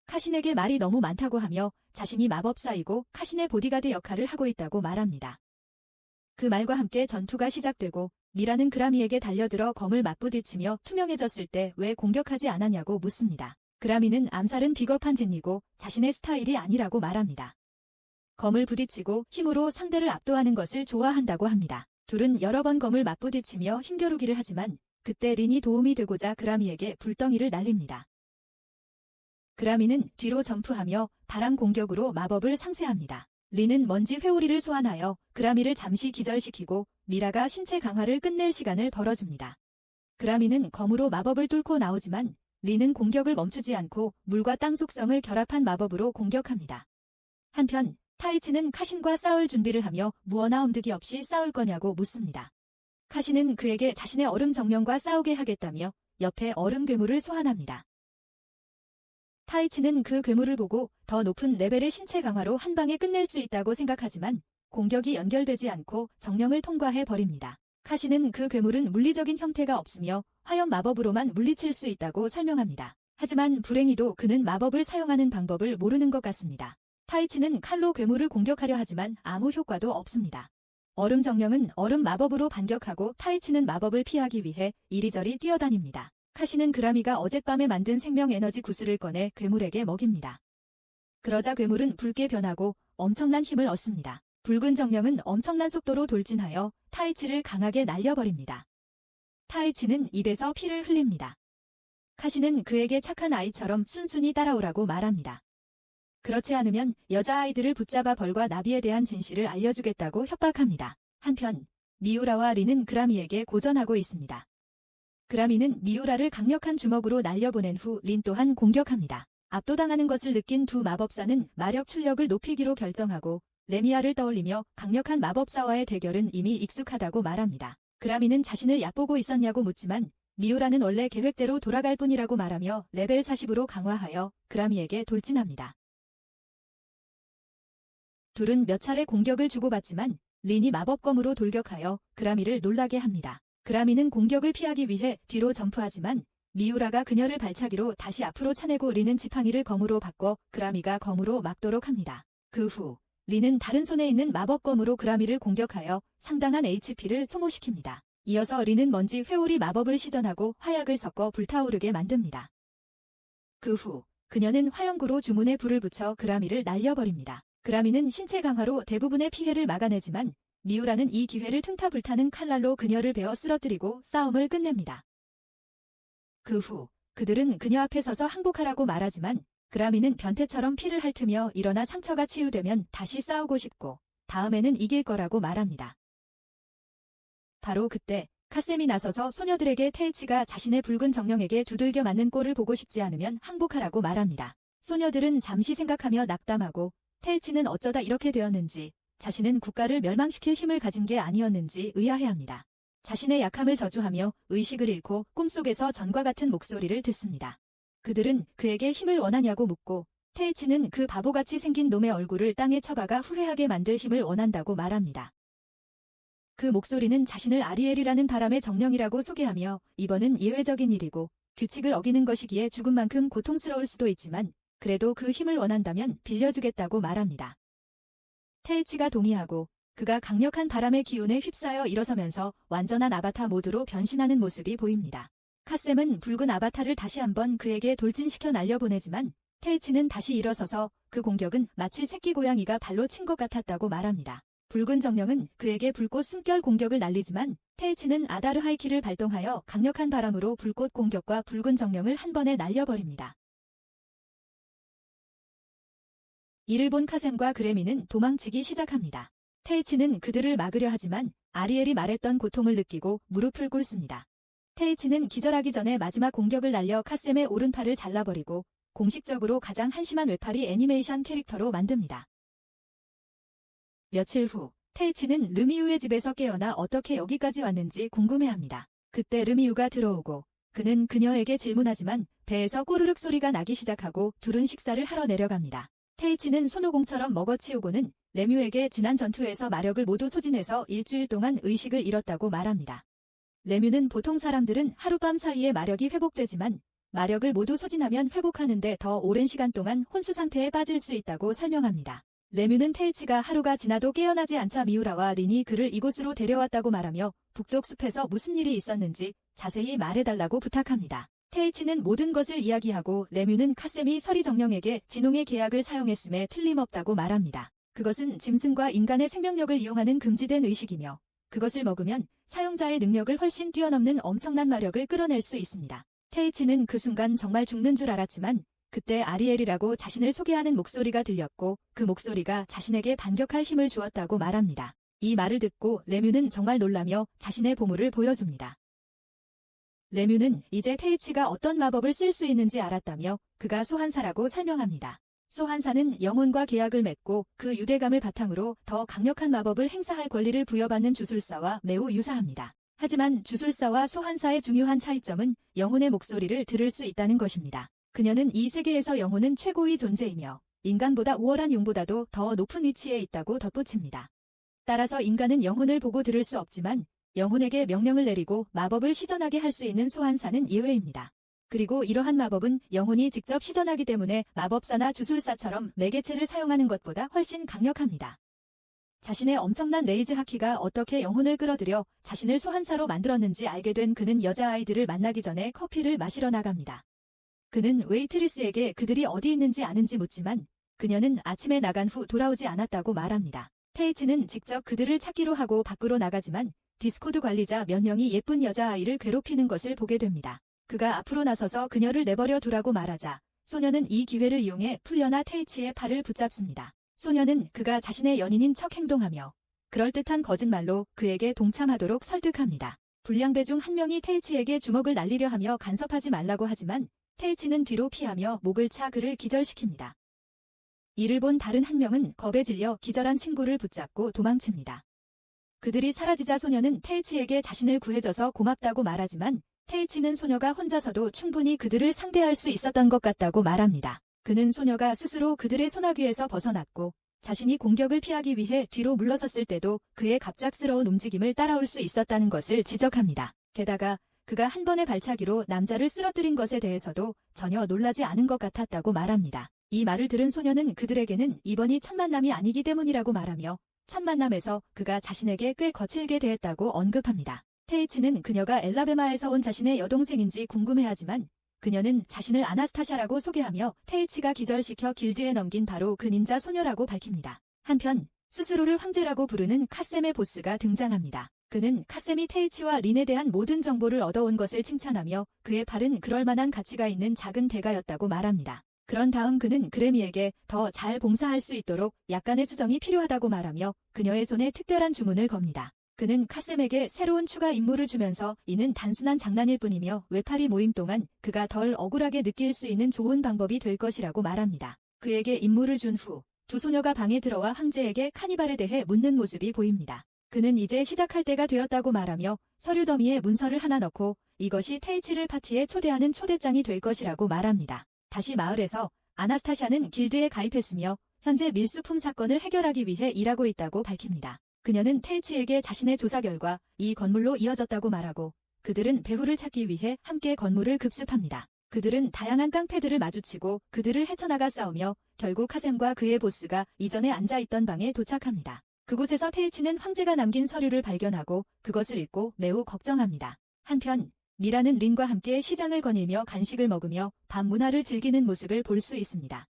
카신에게 말이 너무 많다고 하며 자신이 마법사이고 카신의 보디가드 역할을 하고 있다고 말합니다. 그 말과 함께 전투가 시작되고 미라는 그라미에게 달려들어 검을 맞부딪히며 투명해졌을 때 왜 공격하지 않았냐고 묻습니다. 그라미는 암살은 비겁한 짓이고 자신의 스타일이 아니라고 말합니다. 검을 부딪히고 힘으로 상대를 압도하는 것을 좋아한다고 합니다. 둘은 여러 번 검을 맞부딪히며 힘겨루기를 하지만 그때 린이 도움이 되고자 그라미에게 불덩이를 날립니다. 그라미는 뒤로 점프하며 바람 공격으로 마법을 상쇄합니다. 린은 먼지 회오리를 소환하여 그라미를 잠시 기절시키고 미라가 신체 강화를 끝낼 시간을 벌어줍니다. 그라미는 검으로 마법을 뚫고 나오지만 린은 공격을 멈추지 않고 물과 땅 속성을 결합한 마법으로 공격합니다. 한편 타이치는 카신과 싸울 준비를 하며 무어나 엄두기 없이 싸울 거냐고 묻습니다. 카신은 그에게 자신의 얼음 정령과 싸우게 하겠다며 옆에 얼음 괴물을 소환합니다. 타이치는 그 괴물을 보고 더 높은 레벨의 신체 강화로 한 방에 끝낼 수 있다고 생각하지만 공격이 연결되지 않고 정령을 통과해 버립니다. 카신은 그 괴물은 물리적인 형태가 없으며 화염 마법으로만 물리칠 수 있다고 설명합니다. 하지만 불행히도 그는 마법을 사용하는 방법을 모르는 것 같습니다. 타이치는 칼로 괴물을 공격하려 하지만 아무 효과도 없습니다. 얼음 정령은 얼음 마법으로 반격하고 타이치는 마법을 피하기 위해 이리저리 뛰어다닙니다. 카신은 그라미가 어젯밤에 만든 생명 에너지 구슬을 꺼내 괴물에게 먹입니다. 그러자 괴물은 붉게 변하고 엄청난 힘을 얻습니다. 붉은 정령은 엄청난 속도로 돌진하여 타이치를 강하게 날려버립니다. 타이치는 입에서 피를 흘립니다. 카신은 그에게 착한 아이처럼 순순히 따라오라고 말합니다. 그렇지 않으면 여자아이들을 붙잡아 벌과 나비에 대한 진실을 알려주겠다고 협박합니다. 한편 미우라와 린은 그라미에게 고전하고 있습니다. 그라미는 미우라를 강력한 주먹으로 날려보낸 후 린 또한 공격합니다. 압도당하는 것을 느낀 두 마법사는 마력 출력을 높이기로 결정하고 레미아를 떠올리며 강력한 마법사와의 대결은 이미 익숙하다고 말합니다. 그라미는 자신을 얕보고 있었냐고 묻지만 미우라는 원래 계획대로 돌아갈 뿐이라고 말하며 레벨 40으로 강화하여 그라미에게 돌진합니다. 둘은 몇 차례 공격을 주고받지만 린이 마법검으로 돌격하여 그라미를 놀라게 합니다. 그라미는 공격을 피하기 위해 뒤로 점프하지만 미우라가 그녀를 발차기로 다시 앞으로 차내고 린은 지팡이를 검으로 바꿔 그라미가 검으로 막도록 합니다. 그 후 린은 다른 손에 있는 마법검으로 그라미를 공격하여 상당한 HP를 소모시킵니다. 이어서 린은 먼지 회오리 마법을 시전하고 화약을 섞어 불타오르게 만듭니다. 그 후 그녀는 화염구로 주문에 불을 붙여 그라미를 날려버립니다. 그라미는 신체 강화로 대부분의 피해를 막아내지만 미우라는 이 기회를 틈타불타는 칼날로 그녀를 베어 쓰러뜨리고 싸움을 끝냅니다. 그 후 그들은 그녀 앞에 서서 항복하라고 말하지만 그라미는 변태처럼 피를 핥으며 일어나 상처가 치유되면 다시 싸우고 싶고 다음에는 이길 거라고 말합니다. 바로 그때 카셈이 나서서 소녀들에게 테이치가 자신의 붉은 정령에게 두들겨 맞는 꼴을 보고 싶지 않으면 항복하라고 말합니다. 소녀들은 잠시 생각하며 낙담하고 테이치는 어쩌다 이렇게 되었는지 자신은 국가를 멸망시킬 힘을 가진 게 아니었는지 의아해합니다. 자신의 약함을 저주하며 의식을 잃고 꿈속에서 전과 같은 목소리를 듣습니다. 그들은 그에게 힘을 원하냐고 묻고 테이치는 그 바보같이 생긴 놈의 얼굴을 땅에 쳐박아 후회하게 만들 힘을 원한다고 말합니다. 그 목소리는 자신을 아리엘이라는 바람의 정령이라고 소개하며 이번은 예외적인 일이고 규칙을 어기는 것이기에 죽은 만큼 고통스러울 수도 있지만 그래도 그 힘을 원한다면 빌려주겠다고 말합니다. 테이치가 동의하고 그가 강력한 바람의 기운에 휩싸여 일어서면서 완전한 아바타 모드로 변신하는 모습이 보입니다. 카셈은 붉은 아바타를 다시 한번 그에게 돌진시켜 날려보내지만 테이치는 다시 일어서서 그 공격은 마치 새끼 고양이가 발로 친 것 같았다고 말합니다. 붉은 정령은 그에게 불꽃 숨결 공격을 날리지만 테이치는 아다르 하이키를 발동하여 강력한 바람으로 불꽃 공격과 붉은 정령을 한 번에 날려버립니다. 이를 본 카셈과 그레미는 도망치기 시작합니다. 테이치는 그들을 막으려 하지만 아리엘이 말했던 고통을 느끼고 무릎을 꿇습니다. 테이치는 기절하기 전에 마지막 공격을 날려 카셈의 오른팔을 잘라버리고 공식적으로 가장 한심한 외파리 애니메이션 캐릭터로 만듭니다. 며칠 후 테이치는 르미우의 집에서 깨어나 어떻게 여기까지 왔는지 궁금해합니다. 그때 르미우가 들어오고 그는 그녀에게 질문하지만 배에서 꼬르륵 소리가 나기 시작하고 둘은 식사를 하러 내려갑니다. 테이치는 손오공처럼 먹어치우고는 레뮤에게 지난 전투에서 마력을 모두 소진해서 일주일 동안 의식을 잃었다고 말합니다. 레뮤는 보통 사람들은 하룻밤 사이에 마력이 회복되지만 마력을 모두 소진하면 회복하는데 더 오랜 시간 동안 혼수 상태에 빠질 수 있다고 설명합니다. 레뮤는 테이치가 하루가 지나도 깨어나지 않자 미우라와 린이 그를 이곳으로 데려왔다고 말하며 북쪽 숲에서 무슨 일이 있었는지 자세히 말해달라고 부탁합니다. 테이치는 모든 것을 이야기하고 레뮤는 카셈이 서리정령에게 진홍의 계약을 사용했음에 틀림없다고 말합니다. 그것은 짐승과 인간의 생명력을 이용하는 금지된 의식이며 그것을 먹으면 사용자의 능력을 훨씬 뛰어넘는 엄청난 마력을 끌어낼 수 있습니다. 테이치는 그 순간 정말 죽는 줄 알았지만 그때 아리엘이라고 자신을 소개하는 목소리가 들렸고 그 목소리가 자신에게 반격할 힘을 주었다고 말합니다. 이 말을 듣고 레뮤는 정말 놀라며 자신의 보물을 보여줍니다. 레뮤는 이제 테이치가 어떤 마법을 쓸 수 있는지 알았다며 그가 소환사라고 설명합니다. 소환사는 영혼과 계약을 맺고 그 유대감을 바탕으로 더 강력한 마법을 행사할 권리를 부여받는 주술사와 매우 유사합니다. 하지만 주술사와 소환사의 중요한 차이점은 영혼의 목소리를 들을 수 있다는 것입니다. 그녀는 이 세계에서 영혼은 최고의 존재이며 인간보다 우월한 용보다도 더 높은 위치에 있다고 덧붙입니다. 따라서 인간은 영혼을 보고 들을 수 없지만 영혼에게 명령을 내리고 마법을 시전하게 할 수 있는 소환사는 예외입니다. 그리고 이러한 마법은 영혼이 직접 시전하기 때문에 마법사나 주술사처럼 매개체를 사용하는 것보다 훨씬 강력합니다. 자신의 엄청난 레이즈 하키가 어떻게 영혼을 끌어들여 자신을 소환사로 만들었는지 알게 된 그는 여자아이들을 만나기 전에 커피를 마시러 나갑니다. 그는 웨이트리스에게 그들이 어디 있는지 아는지 묻지만 그녀는 아침에 나간 후 돌아오지 않았다고 말합니다. 테이치는 직접 그들을 찾기로 하고 밖으로 나가지만 디스코드 관리자 몇 명이 예쁜 여자아이를 괴롭히는 것을 보게 됩니다. 그가 앞으로 나서서 그녀를 내버려 두라고 말하자 소녀는 이 기회를 이용해 풀려나 테이치의 팔을 붙잡습니다. 소녀는 그가 자신의 연인인 척 행동하며 그럴듯한 거짓말로 그에게 동참하도록 설득합니다. 불량배 중 한 명이 테이치에게 주먹을 날리려 하며 간섭하지 말라고 하지만 테이치는 뒤로 피하며 목을 차 그를 기절시킵니다. 이를 본 다른 한 명은 겁에 질려 기절한 친구를 붙잡고 도망칩니다. 그들이 사라지자 소녀는 테이치에게 자신을 구해줘서 고맙다고 말하지만 테이치는 소녀가 혼자서도 충분히 그들을 상대할 수 있었던 것 같다고 말합니다. 그는 소녀가 스스로 그들의 소나귀에서 벗어났고 자신이 공격을 피하기 위해 뒤로 물러섰을 때도 그의 갑작스러운 움직임을 따라올 수 있었다는 것을 지적합니다. 게다가 그가 한 번의 발차기로 남자를 쓰러뜨린 것에 대해서도 전혀 놀라지 않은 것 같았다고 말합니다. 이 말을 들은 소녀는 그들에게는 이번이 첫 만남이 아니기 때문이라고 말하며 첫 만남에서 그가 자신에게 꽤 거칠게 대했다고 언급합니다. 테이치는 그녀가 엘라베마에서 온 자신의 여동생인지 궁금해하지만 그녀는 자신을 아나스타샤라고 소개하며 테이치가 기절시켜 길드에 넘긴 바로 그 닌자 소녀라고 밝힙니다. 한편 스스로를 황제라고 부르는 카셈의 보스가 등장합니다. 그는 카셈이 테이치와 린에 대한 모든 정보를 얻어온 것을 칭찬하며 그의 팔은 그럴 만한 가치가 있는 작은 대가였다고 말합니다. 그런 다음 그는 그레미에게 더 잘 봉사할 수 있도록 약간의 수정이 필요하다고 말하며 그녀의 손에 특별한 주문을 겁니다. 그는 카셈에게 새로운 추가 임무를 주면서 이는 단순한 장난일 뿐이며 외파리 모임 동안 그가 덜 억울하게 느낄 수 있는 좋은 방법이 될 것이라고 말합니다. 그에게 임무를 준 후 두 소녀가 방에 들어와 황제에게 카니발에 대해 묻는 모습이 보입니다. 그는 이제 시작할 때가 되었다고 말하며 서류 더미에 문서를 하나 넣고 이것이 테이치를 파티에 초대하는 초대장이 될 것이라고 말합니다. 다시 마을에서 아나스타샤는 길드에 가입했으며 현재 밀수품 사건을 해결하기 위해 일하고 있다고 밝힙니다. 그녀는 테이치에게 자신의 조사 결과 이 건물로 이어졌다고 말하고 그들은 배후를 찾기 위해 함께 건물을 급습합니다. 그들은 다양한 깡패들을 마주치고 그들을 헤쳐나가 싸우며 결국 카셈과 그의 보스가 이전에 앉아있던 방에 도착합니다. 그곳에서 테이치는 황제가 남긴 서류를 발견하고 그것을 읽고 매우 걱정합니다. 한편 미라는 린과 함께 시장을 거닐며 간식을 먹으며 밤 문화를 즐기는 모습을 볼 수 있습니다.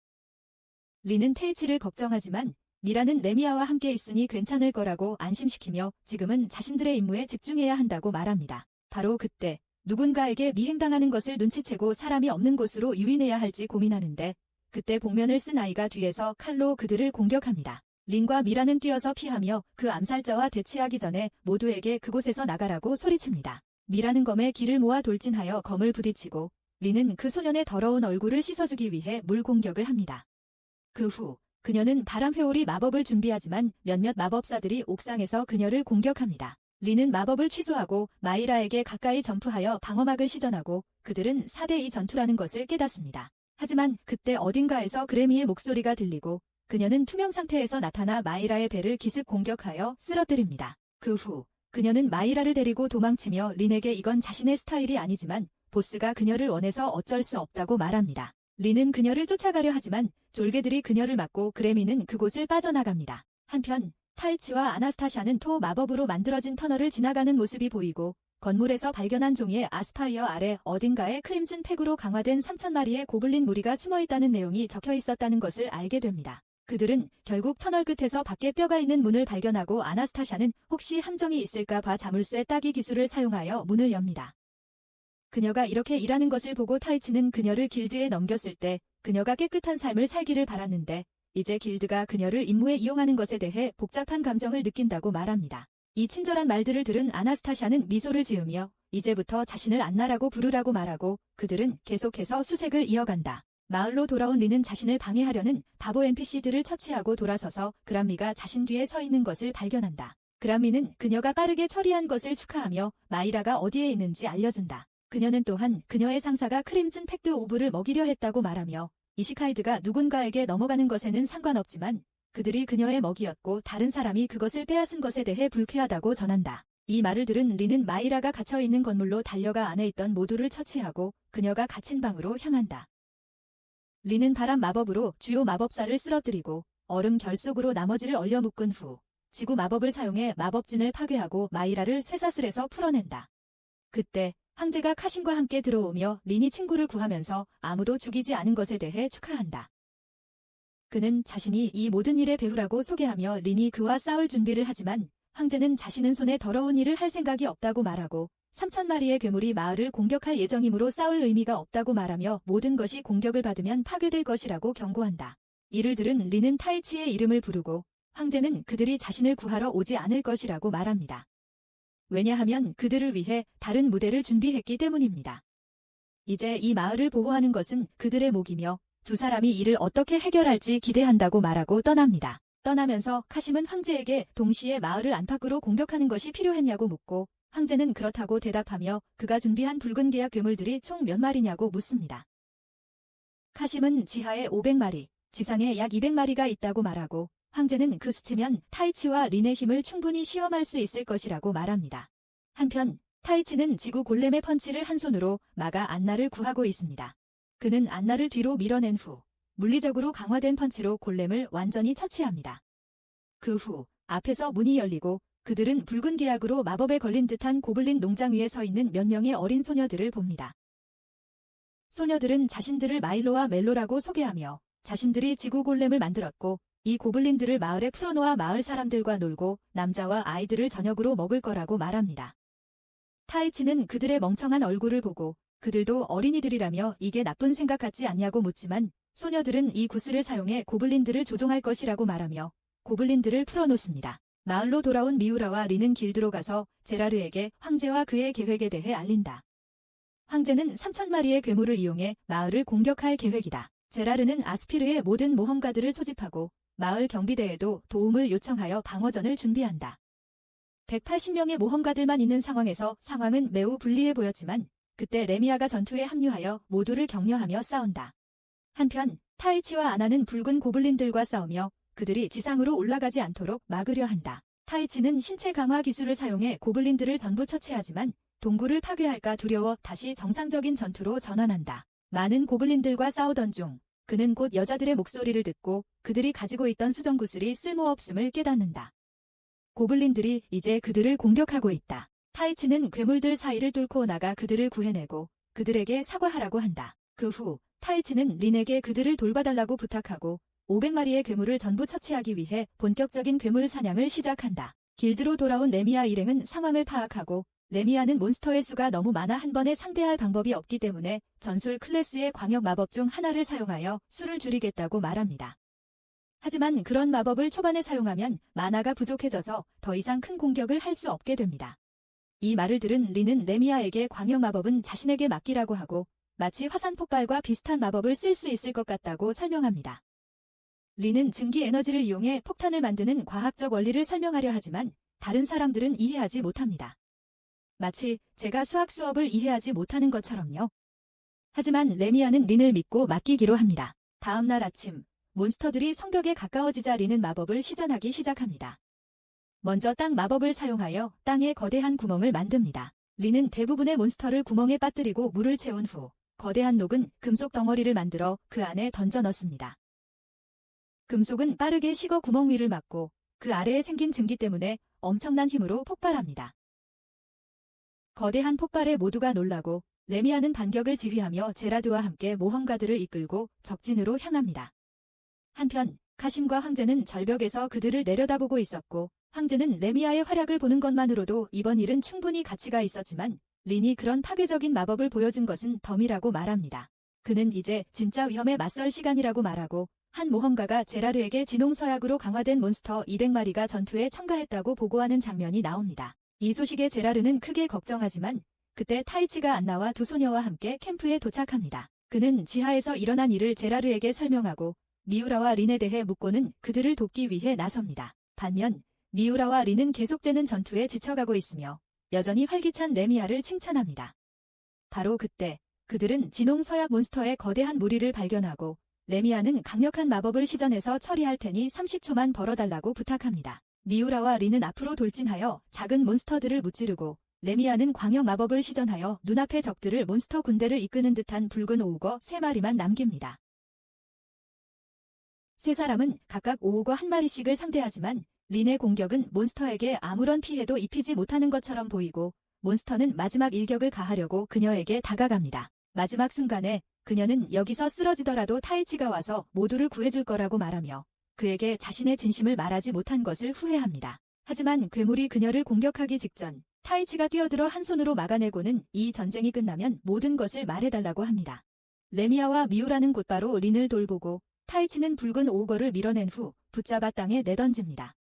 린은 테이치를 걱정하지만 미라는 레미아와 함께 있으니 괜찮을 거라고 안심시키며 지금은 자신들의 임무에 집중해야 한다고 말합니다. 바로 그때 누군가에게 미행당하는 것을 눈치채고 사람이 없는 곳으로 유인해야 할지 고민하는데 그때 복면을 쓴 아이가 뒤에서 칼로 그들을 공격합니다. 린과 미라는 뛰어서 피하며 그 암살자와 대치하기 전에 모두에게 그곳에서 나가라고 소리칩니다. 미라는 검에 기를 모아 돌진하여 검을 부딪히고 린은 그 소년의 더러운 얼굴을 씻어주기 위해 물 공격을 합니다. 그 후 그녀는 바람 회오리 마법을 준비하지만 몇몇 마법사들이 옥상에서 그녀를 공격합니다. 린은 마법을 취소하고 마이라에게 가까이 점프하여 방어막을 시전하고 그들은 4대2 전투라는 것을 깨닫습니다. 하지만 그때 어딘가에서 그레미의 목소리가 들리고 그녀는 투명 상태에서 나타나 마이라의 배를 기습 공격하여 쓰러뜨립니다. 그 후 그녀는 마이라를 데리고 도망치며 린에게 이건 자신의 스타일이 아니지만 보스가 그녀를 원해서 어쩔 수 없다고 말합니다. 린은 그녀를 쫓아가려 하지만 졸개들이 그녀를 막고 그레미는 그곳을 빠져나갑니다. 한편 타이치와 아나스타샤는 토 마법으로 만들어진 터널을 지나가는 모습이 보이고 건물에서 발견한 종이의 아스파이어 아래 어딘가에 크림슨 팩으로 강화된 3,000마리의 고블린 무리가 숨어있다는 내용이 적혀 있었다는 것을 알게 됩니다. 그들은 결국 터널 끝에서 밖에 뼈가 있는 문을 발견하고 아나스타샤는 혹시 함정이 있을까 봐 자물쇠 따기 기술을 사용하여 문을 엽니다. 그녀가 이렇게 일하는 것을 보고 타이치는 그녀를 길드에 넘겼을 때 그녀가 깨끗한 삶을 살기를 바랐는데 이제 길드가 그녀를 임무에 이용하는 것에 대해 복잡한 감정을 느낀다고 말합니다. 이 친절한 말들을 들은 아나스타샤는 미소를 지으며 이제부터 자신을 안나라고 부르라고 말하고 그들은 계속해서 수색을 이어간다. 마을로 돌아온 린은 자신을 방해하려는 바보 NPC들을 처치하고 돌아서서 그람미가 자신 뒤에 서 있는 것을 발견한다. 그람미는 그녀가 빠르게 처리한 것을 축하하며 마이라가 어디에 있는지 알려준다. 그녀는 또한 그녀의 상사가 크림슨 팩트 오브를 먹이려 했다고 말하며 이시카이드가 누군가에게 넘어가는 것에는 상관없지만 그들이 그녀의 먹이였고 다른 사람이 그것을 빼앗은 것에 대해 불쾌하다고 전한다. 이 말을 들은 린은 마이라가 갇혀있는 건물로 달려가 안에 있던 모두를 처치하고 그녀가 갇힌 방으로 향한다. 린은 바람 마법으로 주요 마법사를 쓰러뜨리고 얼음 결속으로 나머지를 얼려 묶은 후 지구 마법을 사용해 마법진을 파괴하고 마이라를 쇠사슬에서 풀어낸다. 그때 황제가 카신과 함께 들어오며 린이 친구를 구하면서 아무도 죽이지 않은 것에 대해 축하한다. 그는 자신이 이 모든 일의 배후라고 소개하며 린이 그와 싸울 준비를 하지만 황제는 자신은 손에 더러운 일을 할 생각이 없다고 말하고 3,000마리의 괴물이 마을을 공격할 예정이므로 싸울 의미가 없다고 말하며 모든 것이 공격을 받으면 파괴될 것이라고 경고한다. 이를 들은 린은 타이치의 이름을 부르고 황제는 그들이 자신을 구하러 오지 않을 것이라고 말합니다. 왜냐하면 그들을 위해 다른 무대를 준비했기 때문입니다. 이제 이 마을을 보호하는 것은 그들의 몫이며 두 사람이 이를 어떻게 해결할지 기대한다고 말하고 떠납니다. 떠나면서 카심은 황제에게 동시에 마을을 안팎으로 공격하는 것이 필요했냐고 묻고 황제는 그렇다고 대답하며 그가 준비한 붉은 계약 괴물들이 총 몇 마리냐고 묻습니다. 카심은 지하에 500마리, 지상에 약 200마리가 있다고 말하고 황제는 그 수치면 타이치와 린의 힘을 충분히 시험할 수 있을 것이라고 말합니다. 한편 타이치는 지구 골렘의 펀치를 한 손으로 막아 안나를 구하고 있습니다. 그는 안나를 뒤로 밀어낸 후 물리적으로 강화된 펀치로 골렘을 완전히 처치합니다. 그 후 앞에서 문이 열리고 그들은 붉은 계약으로 마법에 걸린 듯한 고블린 농장 위에 서 있는 몇 명의 어린 소녀들을 봅니다. 소녀들은 자신들을 마일로와 멜로라고 소개하며 자신들이 지구 골렘을 만들었고 이 고블린들을 마을에 풀어놓아 마을 사람들과 놀고 남자와 아이들을 저녁으로 먹을 거라고 말합니다. 타이치는 그들의 멍청한 얼굴을 보고 그들도 어린이들이라며 이게 나쁜 생각 같지 않냐고 묻지만 소녀들은 이 구슬을 사용해 고블린들을 조종할 것이라고 말하며 고블린들을 풀어놓습니다. 마을로 돌아온 미우라와 린은 길드로 가서 제라르에게 황제와 그의 계획에 대해 알린다. 황제는 3,000마리의 괴물을 이용해 마을을 공격할 계획이다. 제라르는 아스피르의 모든 모험가들을 소집하고 마을 경비대에도 도움을 요청하여 방어전을 준비한다. 180명의 모험가들만 있는 상황에서 상황은 매우 불리해 보였지만 그때 레미아가 전투에 합류하여 모두를 격려하며 싸운다. 한편 타이치와 아나는 붉은 고블린들과 싸우며 그들이 지상으로 올라가지 않도록 막으려 한다. 타이치는 신체 강화 기술을 사용해 고블린들을 전부 처치하지만 동굴을 파괴할까 두려워 다시 정상적인 전투로 전환한다. 많은 고블린들과 싸우던 중 그는 곧 여자들의 목소리를 듣고 그들이 가지고 있던 수정구슬이 쓸모없음을 깨닫는다. 고블린들이 이제 그들을 공격하고 있다. 타이치는 괴물들 사이를 뚫고 나가 그들을 구해내고 그들에게 사과하라고 한다. 그 후 타이치는 린에게 그들을 돌봐달라고 부탁하고 500마리의 괴물을 전부 처치하기 위해 본격적인 괴물 사냥을 시작한다. 길드로 돌아온 레미아 일행은 상황을 파악하고 레미아는 몬스터의 수가 너무 많아 한 번에 상대할 방법이 없기 때문에 전술 클래스의 광역 마법 중 하나를 사용하여 수를 줄이겠다고 말합니다. 하지만 그런 마법을 초반에 사용하면 마나가 부족해져서 더 이상 큰 공격을 할 수 없게 됩니다. 이 말을 들은 린은 레미아에게 광역 마법은 자신에게 맡기라고 하고 마치 화산 폭발과 비슷한 마법을 쓸 수 있을 것 같다고 설명합니다. 린은 증기 에너지를 이용해 폭탄을 만드는 과학적 원리를 설명하려 하지만 다른 사람들은 이해하지 못합니다. 마치 제가 수학 수업을 이해하지 못하는 것처럼요. 하지만 레미아는 린을 믿고 맡기기로 합니다. 다음 날 아침, 몬스터들이 성벽에 가까워지자 린은 마법을 시전하기 시작합니다. 먼저 땅 마법을 사용하여 땅에 거대한 구멍을 만듭니다. 린은 대부분의 몬스터를 구멍에 빠뜨리고 물을 채운 후 거대한 녹은 금속 덩어리를 만들어 그 안에 던져 넣습니다. 금속은 빠르게 식어 구멍 위를 막고 그 아래에 생긴 증기 때문에 엄청난 힘으로 폭발합니다. 거대한 폭발에 모두가 놀라고 레미아는 반격을 지휘하며 제라드와 함께 모험가들을 이끌고 적진으로 향합니다. 한편 카심과 황제는 절벽에서 그들을 내려다보고 있었고 황제는 레미아의 활약을 보는 것만으로도 이번 일은 충분히 가치가 있었지만 린이 그런 파괴적인 마법을 보여준 것은 덤이라고 말합니다. 그는 이제 진짜 위험에 맞설 시간이라고 말하고 한 모험가가 제라르에게 진홍서약으로 강화된 몬스터 200마리가 전투에 참가했다고 보고하는 장면이 나옵니다. 이 소식에 제라르는 크게 걱정하지만 그때 타이치가 안 나와 두 소녀와 함께 캠프에 도착합니다. 그는 지하에서 일어난 일을 제라르에게 설명하고 미우라와 린에 대해 묻고는 그들을 돕기 위해 나섭니다. 반면 미우라와 린은 계속되는 전투에 지쳐가고 있으며 여전히 활기찬 레미아를 칭찬합니다. 바로 그때 그들은 진홍서약 몬스터의 거대한 무리를 발견하고 레미아는 강력한 마법을 시전해서 처리할 테니 30초만 벌어달라고 부탁합니다. 미우라와 린은 앞으로 돌진하여 작은 몬스터들을 무찌르고 레미아는 광역 마법을 시전하여 눈앞의 적들을 몬스터 군대를 이끄는 듯한 붉은 오우거 3마리만 남깁니다. 세 사람은 각각 오우거 1마리씩을 상대하지만 린의 공격은 몬스터에게 아무런 피해도 입히지 못하는 것처럼 보이고 몬스터는 마지막 일격을 가하려고 그녀에게 다가갑니다. 마지막 순간에 그녀는 여기서 쓰러지더라도 타이치가 와서 모두를 구해줄 거라고 말하며 그에게 자신의 진심을 말하지 못한 것을 후회합니다. 하지만 괴물이 그녀를 공격하기 직전 타이치가 뛰어들어 한 손으로 막아내고는 이 전쟁이 끝나면 모든 것을 말해달라고 합니다. 레미아와 미우라는 곧바로 린을 돌보고 타이치는 붉은 오우거를 밀어낸 후 붙잡아 땅에 내던집니다.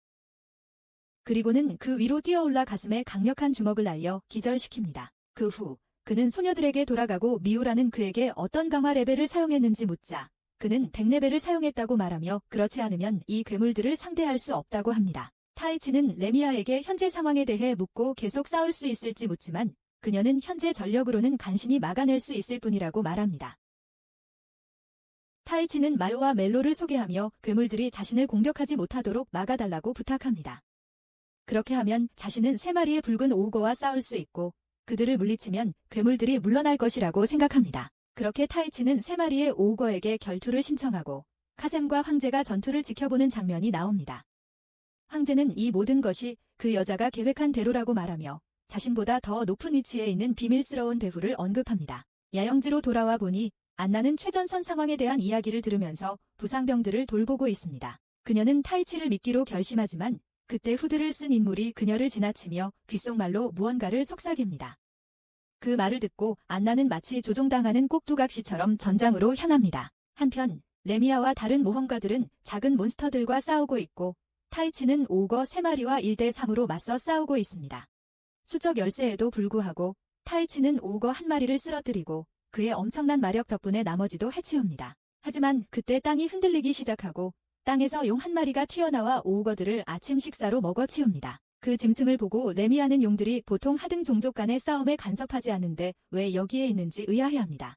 그리고는 그 위로 뛰어올라 가슴에 강력한 주먹을 날려 기절시킵니다. 그 후 그는 소녀들에게 돌아가고 미우라는 그에게 어떤 강화 레벨을 사용했는지 묻자 그는 100레벨을 사용했다고 말하며 그렇지 않으면 이 괴물들을 상대할 수 없다고 합니다. 타이치는 레미아에게 현재 상황에 대해 묻고 계속 싸울 수 있을지 묻지만 그녀는 현재 전력으로는 간신히 막아낼 수 있을 뿐이라고 말합니다. 타이치는 마요와 멜로를 소개하며 괴물들이 자신을 공격하지 못하도록 막아달라고 부탁합니다. 그렇게 하면 자신은 3마리의 붉은 오우거와 싸울 수 있고 그들을 물리치면 괴물들이 물러날 것이라고 생각합니다. 그렇게 타이치는 3마리의 오우거에게 결투를 신청하고 카셈과 황제가 전투를 지켜보는 장면이 나옵니다. 황제는 이 모든 것이 그 여자가 계획한 대로라고 말하며 자신보다 더 높은 위치에 있는 비밀스러운 배후를 언급합니다. 야영지로 돌아와 보니 안나는 최전선 상황에 대한 이야기를 들으면서 부상병들을 돌보고 있습니다. 그녀는 타이치를 믿기로 결심하지만 그때 후드를 쓴 인물이 그녀를 지나치며 귓속말로 무언가를 속삭입니다. 그 말을 듣고 안나는 마치 조종당하는 꼭두각시처럼 전장으로 향합니다. 한편 레미아와 다른 모험가들은 작은 몬스터들과 싸우고 있고 타이치는 오우거 3마리와 1대3으로 맞서 싸우고 있습니다. 수적 열세에도 불구하고 타이치는 오우거 1마리를 쓰러뜨리고 그의 엄청난 마력 덕분에 나머지도 해치웁니다. 하지만 그때 땅이 흔들리기 시작하고 땅에서 용 1마리가 튀어나와 오우거들을 아침 식사로 먹어치웁니다. 그 짐승을 보고 레미아는 용들이 보통 하등 종족 간의 싸움에 간섭하지 않는데 왜 여기에 있는지 의아해합니다.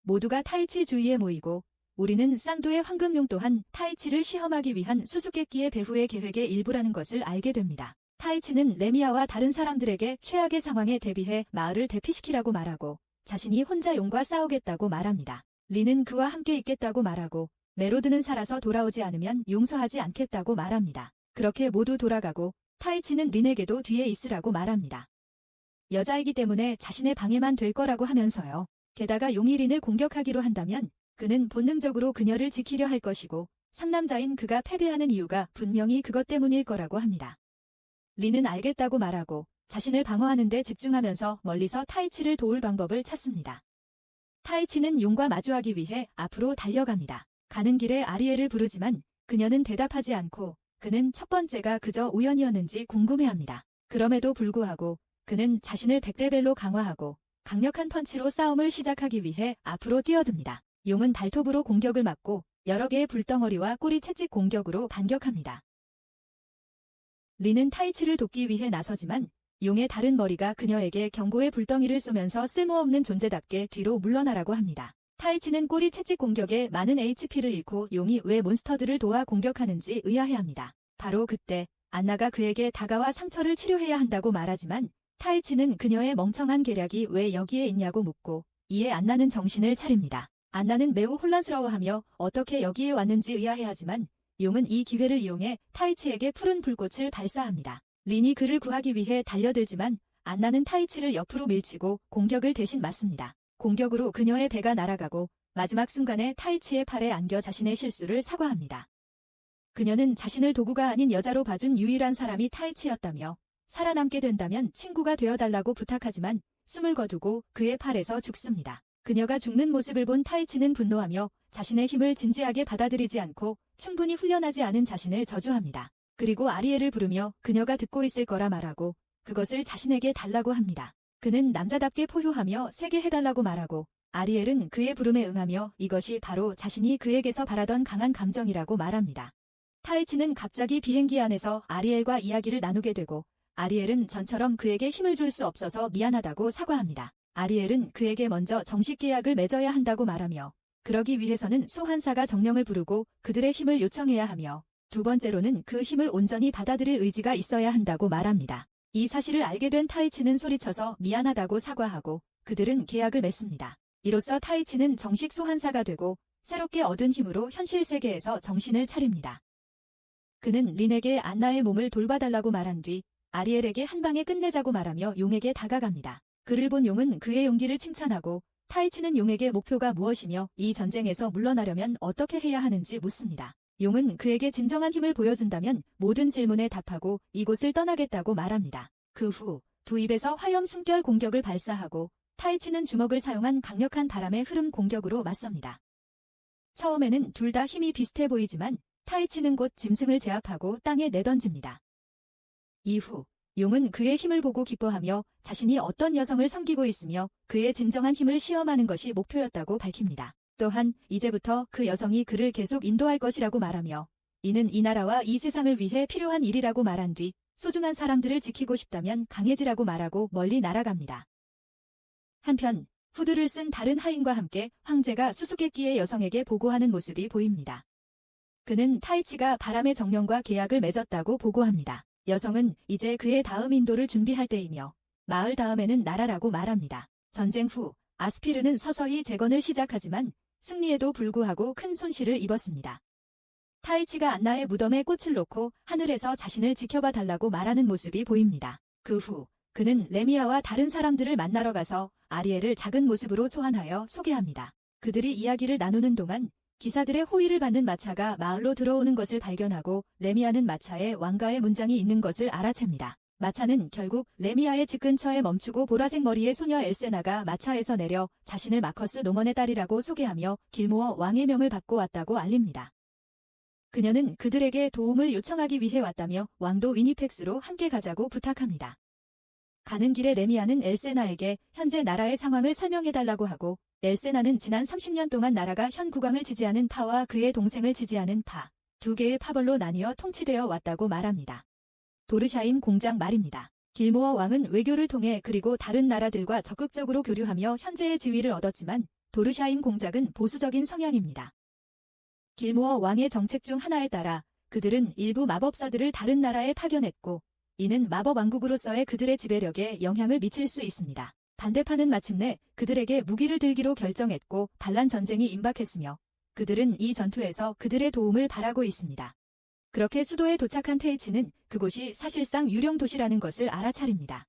모두가 타이치 주위에 모이고 우리는 쌍두의 황금용 또한 타이치를 시험하기 위한 수수께끼의 배후의 계획의 일부라는 것을 알게 됩니다. 타이치는 레미아와 다른 사람들에게 최악의 상황에 대비해 마을을 대피시키라고 말하고 자신이 혼자 용과 싸우겠다고 말합니다. 린은 그와 함께 있겠다고 말하고 메로드는 살아서 돌아오지 않으면 용서하지 않겠다고 말합니다. 그렇게 모두 돌아가고 타이치는 린에게도 뒤에 있으라고 말합니다. 여자이기 때문에 자신의 방해만 될 거라고 하면서요. 게다가 용이 린을 공격하기로 한다면 그는 본능적으로 그녀를 지키려 할 것이고 상남자인 그가 패배하는 이유가 분명히 그것 때문일 거라고 합니다. 린은 알겠다고 말하고 자신을 방어하는 데 집중하면서 멀리서 타이치를 도울 방법을 찾습니다. 타이치는 용과 마주하기 위해 앞으로 달려갑니다. 가는 길에 아리에를 부르지만 그녀는 대답하지 않고 그는 첫 번째가 그저 우연이었는지 궁금해합니다. 그럼에도 불구하고 그는 자신을 100레벨로 강화하고 강력한 펀치로 싸움을 시작하기 위해 앞으로 뛰어듭니다. 용은 발톱으로 공격을 막고 여러 개의 불덩어리와 꼬리 채찍 공격으로 반격합니다. 린은 타이치를 돕기 위해 나서지만 용의 다른 머리가 그녀에게 경고의 불덩이를 쏘면서 쓸모없는 존재답게 뒤로 물러나라고 합니다. 타이치는 꼬리 채찍 공격에 많은 HP를 잃고 용이 왜 몬스터들을 도와 공격하는지 의아해합니다. 바로 그때 안나가 그에게 다가와 상처를 치료해야 한다고 말하지만 타이치는 그녀의 멍청한 계략이 왜 여기에 있냐고 묻고 이에 안나는 정신을 차립니다. 안나는 매우 혼란스러워하며 어떻게 여기에 왔는지 의아해하지만 용은 이 기회를 이용해 타이치에게 푸른 불꽃을 발사합니다. 린이 그를 구하기 위해 달려들지만 안나는 타이치를 옆으로 밀치고 공격을 대신 맞습니다. 공격으로 그녀의 배가 날아가고 마지막 순간에 타이치의 팔에 안겨 자신의 실수를 사과합니다. 그녀는 자신을 도구가 아닌 여자로 봐준 유일한 사람이 타이치였다며 살아남게 된다면 친구가 되어달라고 부탁하지만 숨을 거두고 그의 팔에서 죽습니다. 그녀가 죽는 모습을 본 타이치는 분노하며 자신의 힘을 진지하게 받아들이지 않고 충분히 훈련하지 않은 자신을 저주합니다. 그리고 아리엘을 부르며 그녀가 듣고 있을 거라 말하고 그것을 자신에게 달라고 합니다. 그는 남자답게 포효하며 세게 해달라고 말하고 아리엘은 그의 부름에 응하며 이것이 바로 자신이 그에게서 바라던 강한 감정이라고 말합니다. 타이치는 갑자기 비행기 안에서 아리엘과 이야기를 나누게 되고 아리엘은 전처럼 그에게 힘을 줄 수 없어서 미안하다고 사과합니다. 아리엘은 그에게 먼저 정식 계약을 맺어야 한다고 말하며 그러기 위해서는 소환사가 정령을 부르고 그들의 힘을 요청해야 하며 두 번째로는 그 힘을 온전히 받아들일 의지가 있어야 한다고 말합니다. 이 사실을 알게 된 타이치는 소리쳐서 미안하다고 사과하고 그들은 계약을 맺습니다. 이로써 타이치는 정식 소환사가 되고 새롭게 얻은 힘으로 현실 세계에서 정신을 차립니다. 그는 린에게 안나의 몸을 돌봐달라고 말한 뒤 아리엘에게 한 방에 끝내자고 말하며 용에게 다가갑니다. 그를 본 용은 그의 용기를 칭찬하고 타이치는 용에게 목표가 무엇이며 이 전쟁에서 물러나려면 어떻게 해야 하는지 묻습니다. 용은 그에게 진정한 힘을 보여준다면 모든 질문에 답하고 이곳을 떠나겠다고 말합니다. 그 후 두 입에서 화염 숨결 공격을 발사하고 타이치는 주먹을 사용한 강력한 바람의 흐름 공격으로 맞섭니다. 처음에는 둘 다 힘이 비슷해 보이지만 타이치는 곧 짐승을 제압하고 땅에 내던집니다. 이후 용은 그의 힘을 보고 기뻐하며 자신이 어떤 여성을 섬기고 있으며 그의 진정한 힘을 시험하는 것이 목표였다고 밝힙니다. 또한 이제부터 그 여성이 그를 계속 인도할 것이라고 말하며 이는 이 나라와 이 세상을 위해 필요한 일이라고 말한 뒤 소중한 사람들을 지키고 싶다면 강해지라고 말하고 멀리 날아갑니다. 한편 후드를 쓴 다른 하인과 함께 황제가 수수께끼의 여성에게 보고하는 모습이 보입니다. 그는 타이치가 바람의 정령과 계약을 맺었다고 보고합니다. 여성은 이제 그의 다음 인도를 준비할 때이며 마을 다음에는 나라라고 말합니다. 전쟁 후 아스피르는 서서히 재건을 시작하지만 승리에도 불구하고 큰 손실을 입었습니다. 타이치가 안나의 무덤에 꽃을 놓고 하늘에서 자신을 지켜봐 달라고 말하는 모습이 보입니다. 그 후 그는 레미아와 다른 사람들을 만나러 가서 아리엘을 작은 모습으로 소환하여 소개합니다. 그들이 이야기를 나누는 동안 기사들의 호의를 받는 마차가 마을로 들어오는 것을 발견하고 레미아는 마차에 왕가의 문장이 있는 것을 알아챕니다. 마차는 결국 레미아의 집 근처에 멈추고 보라색 머리의 소녀 엘세나가 마차에서 내려 자신을 마커스 농원의 딸이라고 소개하며 길모어 왕의 명을 받고 왔다고 알립니다. 그녀는 그들에게 도움을 요청하기 위해 왔다며 왕도 위니펙스로 함께 가자고 부탁합니다. 가는 길에 레미아는 엘세나에게 현재 나라의 상황을 설명해달라고 하고 엘세나는 지난 30년 동안 나라가 현 국왕을 지지하는 파와 그의 동생을 지지하는 파, 두 개의 파벌로 나뉘어 통치되어 왔다고 말합니다. 도르샤임 공작 말입니다. 길모어 왕은 외교를 통해 그리고 다른 나라들과 적극적으로 교류하며 현재의 지위를 얻었지만 도르샤임 공작은 보수적인 성향입니다. 길모어 왕의 정책 중 하나에 따라 그들은 일부 마법사들을 다른 나라에 파견했고 이는 마법 왕국으로서의 그들의 지배력에 영향을 미칠 수 있습니다. 반대파는 마침내 그들에게 무기를 들기로 결정했고 반란 전쟁이 임박했으며 그들은 이 전투에서 그들의 도움을 바라고 있습니다. 그렇게 수도에 도착한 테이치는 그곳이 사실상 유령 도시라는 것을 알아차립니다.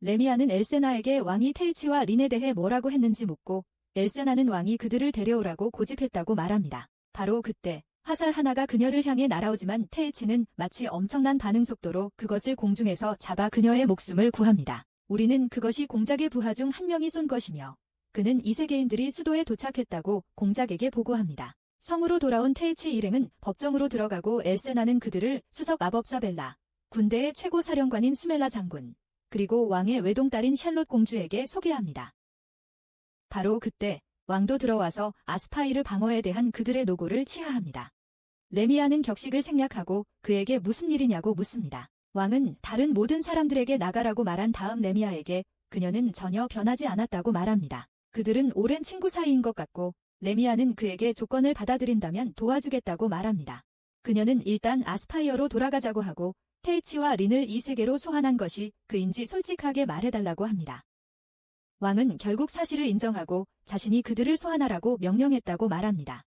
레미아는 엘세나에게 왕이 테이치와 린에 대해 뭐라고 했는지 묻고 엘세나는 왕이 그들을 데려오라고 고집했다고 말합니다. 바로 그때 화살 하나가 그녀를 향해 날아오지만 테이치는 마치 엄청난 반응 속도로 그것을 공중에서 잡아 그녀의 목숨을 구합니다. 우리는 그것이 공작의 부하 중 한 명이 쏜 것이며 그는 이 세계인들이 수도에 도착했다고 공작에게 보고합니다. 성으로 돌아온 테이치 일행은 법정으로 들어가고 엘세나는 그들을 수석 마법사 벨라, 군대의 최고 사령관인 수멜라 장군, 그리고 왕의 외동딸인 샬롯 공주에게 소개합니다. 바로 그때 왕도 들어와서 아스파이르 방어에 대한 그들의 노고를 치하합니다. 레미아는 격식을 생략하고 그에게 무슨 일이냐고 묻습니다. 왕은 다른 모든 사람들에게 나가라고 말한 다음 레미아에게 그녀는 전혀 변하지 않았다고 말합니다. 그들은 오랜 친구 사이인 것 같고 레미아는 그에게 조건을 받아들인다면 도와주겠다고 말합니다. 그녀는 일단 아스파이어로 돌아가자고 하고 테이치와 린을 이 세계로 소환한 것이 그인지 솔직하게 말해달라고 합니다. 왕은 결국 사실을 인정하고 자신이 그들을 소환하라고 명령했다고 말합니다.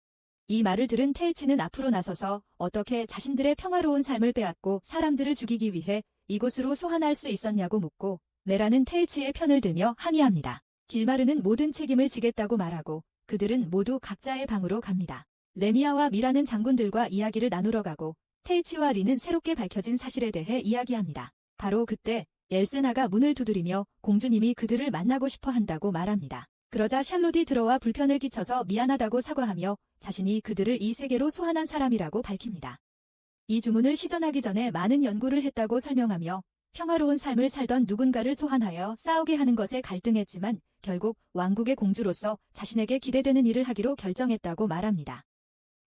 이 말을 들은 테이치는 앞으로 나서서 어떻게 자신들의 평화로운 삶을 빼앗고 사람들을 죽이기 위해 이곳으로 소환할 수 있었냐고 묻고 메라는 테이치의 편을 들며 항의합니다. 길마르는 모든 책임을 지겠다고 말하고 그들은 모두 각자의 방으로 갑니다. 레미아와 미라는 장군들과 이야기를 나누러 가고 테이치와 린은 새롭게 밝혀진 사실에 대해 이야기합니다. 바로 그때 엘세나가 문을 두드리며 공주님이 그들을 만나고 싶어 한다고 말합니다. 그러자 샬롯이 들어와 불편을 끼쳐서 미안하다고 사과하며 자신이 그들을 이 세계로 소환한 사람이라고 밝힙니다. 이 주문을 시전하기 전에 많은 연구를 했다고 설명하며 평화로운 삶을 살던 누군가를 소환하여 싸우게 하는 것에 갈등했지만 결국 왕국의 공주로서 자신에게 기대되는 일을 하기로 결정했다고 말합니다.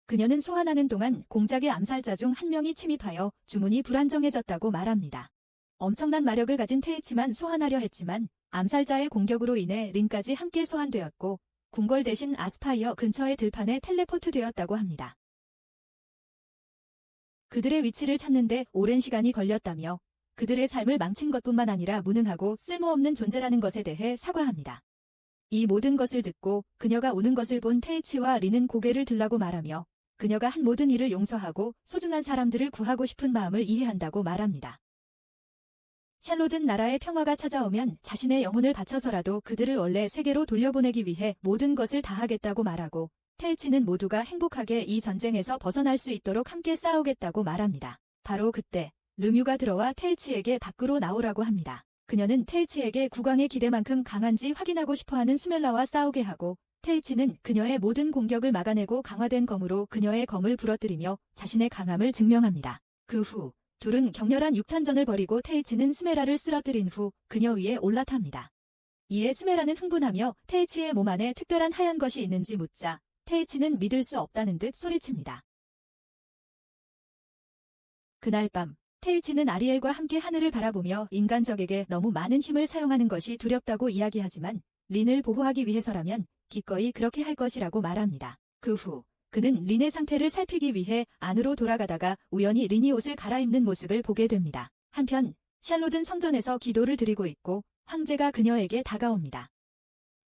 그녀는 소환하는 동안 공작의 암살자 중 한 명이 침입하여 주문이 불안정해졌다고 말합니다. 엄청난 마력을 가진 테이치만 소환하려 했지만 암살자의 공격으로 인해 린까지 함께 소환되었고 궁궐 대신 아스파이어 근처의 들판에 텔레포트 되었다고 합니다. 그들의 위치를 찾는데 오랜 시간이 걸렸다며 그들의 삶을 망친 것뿐만 아니라 무능하고 쓸모없는 존재라는 것에 대해 사과합니다. 이 모든 것을 듣고 그녀가 우는 것을 본 테이치와 린은 고개를 들라고 말하며 그녀가 한 모든 일을 용서하고 소중한 사람들을 구하고 싶은 마음을 이해한다고 말합니다. 샬롯은 나라의 평화가 찾아오면 자신의 영혼을 바쳐서라도 그들을 원래 세계로 돌려보내기 위해 모든 것을 다하겠다고 말하고 테이치는 모두가 행복하게 이 전쟁에서 벗어날 수 있도록 함께 싸우겠다고 말합니다. 바로 그때 르뮤가 들어와 테이치에게 밖으로 나오라고 합니다. 그녀는 테이치에게 국왕의 기대만큼 강한지 확인하고 싶어하는 수멜라와 싸우게 하고 테이치는 그녀의 모든 공격을 막아내고 강화된 검으로 그녀의 검을 부러뜨리며 자신의 강함을 증명합니다. 그 후 둘은 격렬한 육탄전을 벌이고 테이치는 스메라를 쓰러뜨린 후 그녀 위에 올라탑니다. 이에 스메라는 흥분하며 테이치의 몸 안에 특별한 하얀 것이 있는지 묻자 테이치는 믿을 수 없다는 듯 소리칩니다. 그날 밤 테이치는 아리엘과 함께 하늘을 바라보며 인간적에게 너무 많은 힘을 사용하는 것이 두렵다고 이야기하지만 린을 보호하기 위해서라면 기꺼이 그렇게 할 것이라고 말합니다. 그 후 그는 린의 상태를 살피기 위해 안으로 돌아가다가 우연히 린이 옷을 갈아입는 모습을 보게 됩니다. 한편 샬롯은 성전에서 기도를 드리고 있고 황제가 그녀에게 다가옵니다.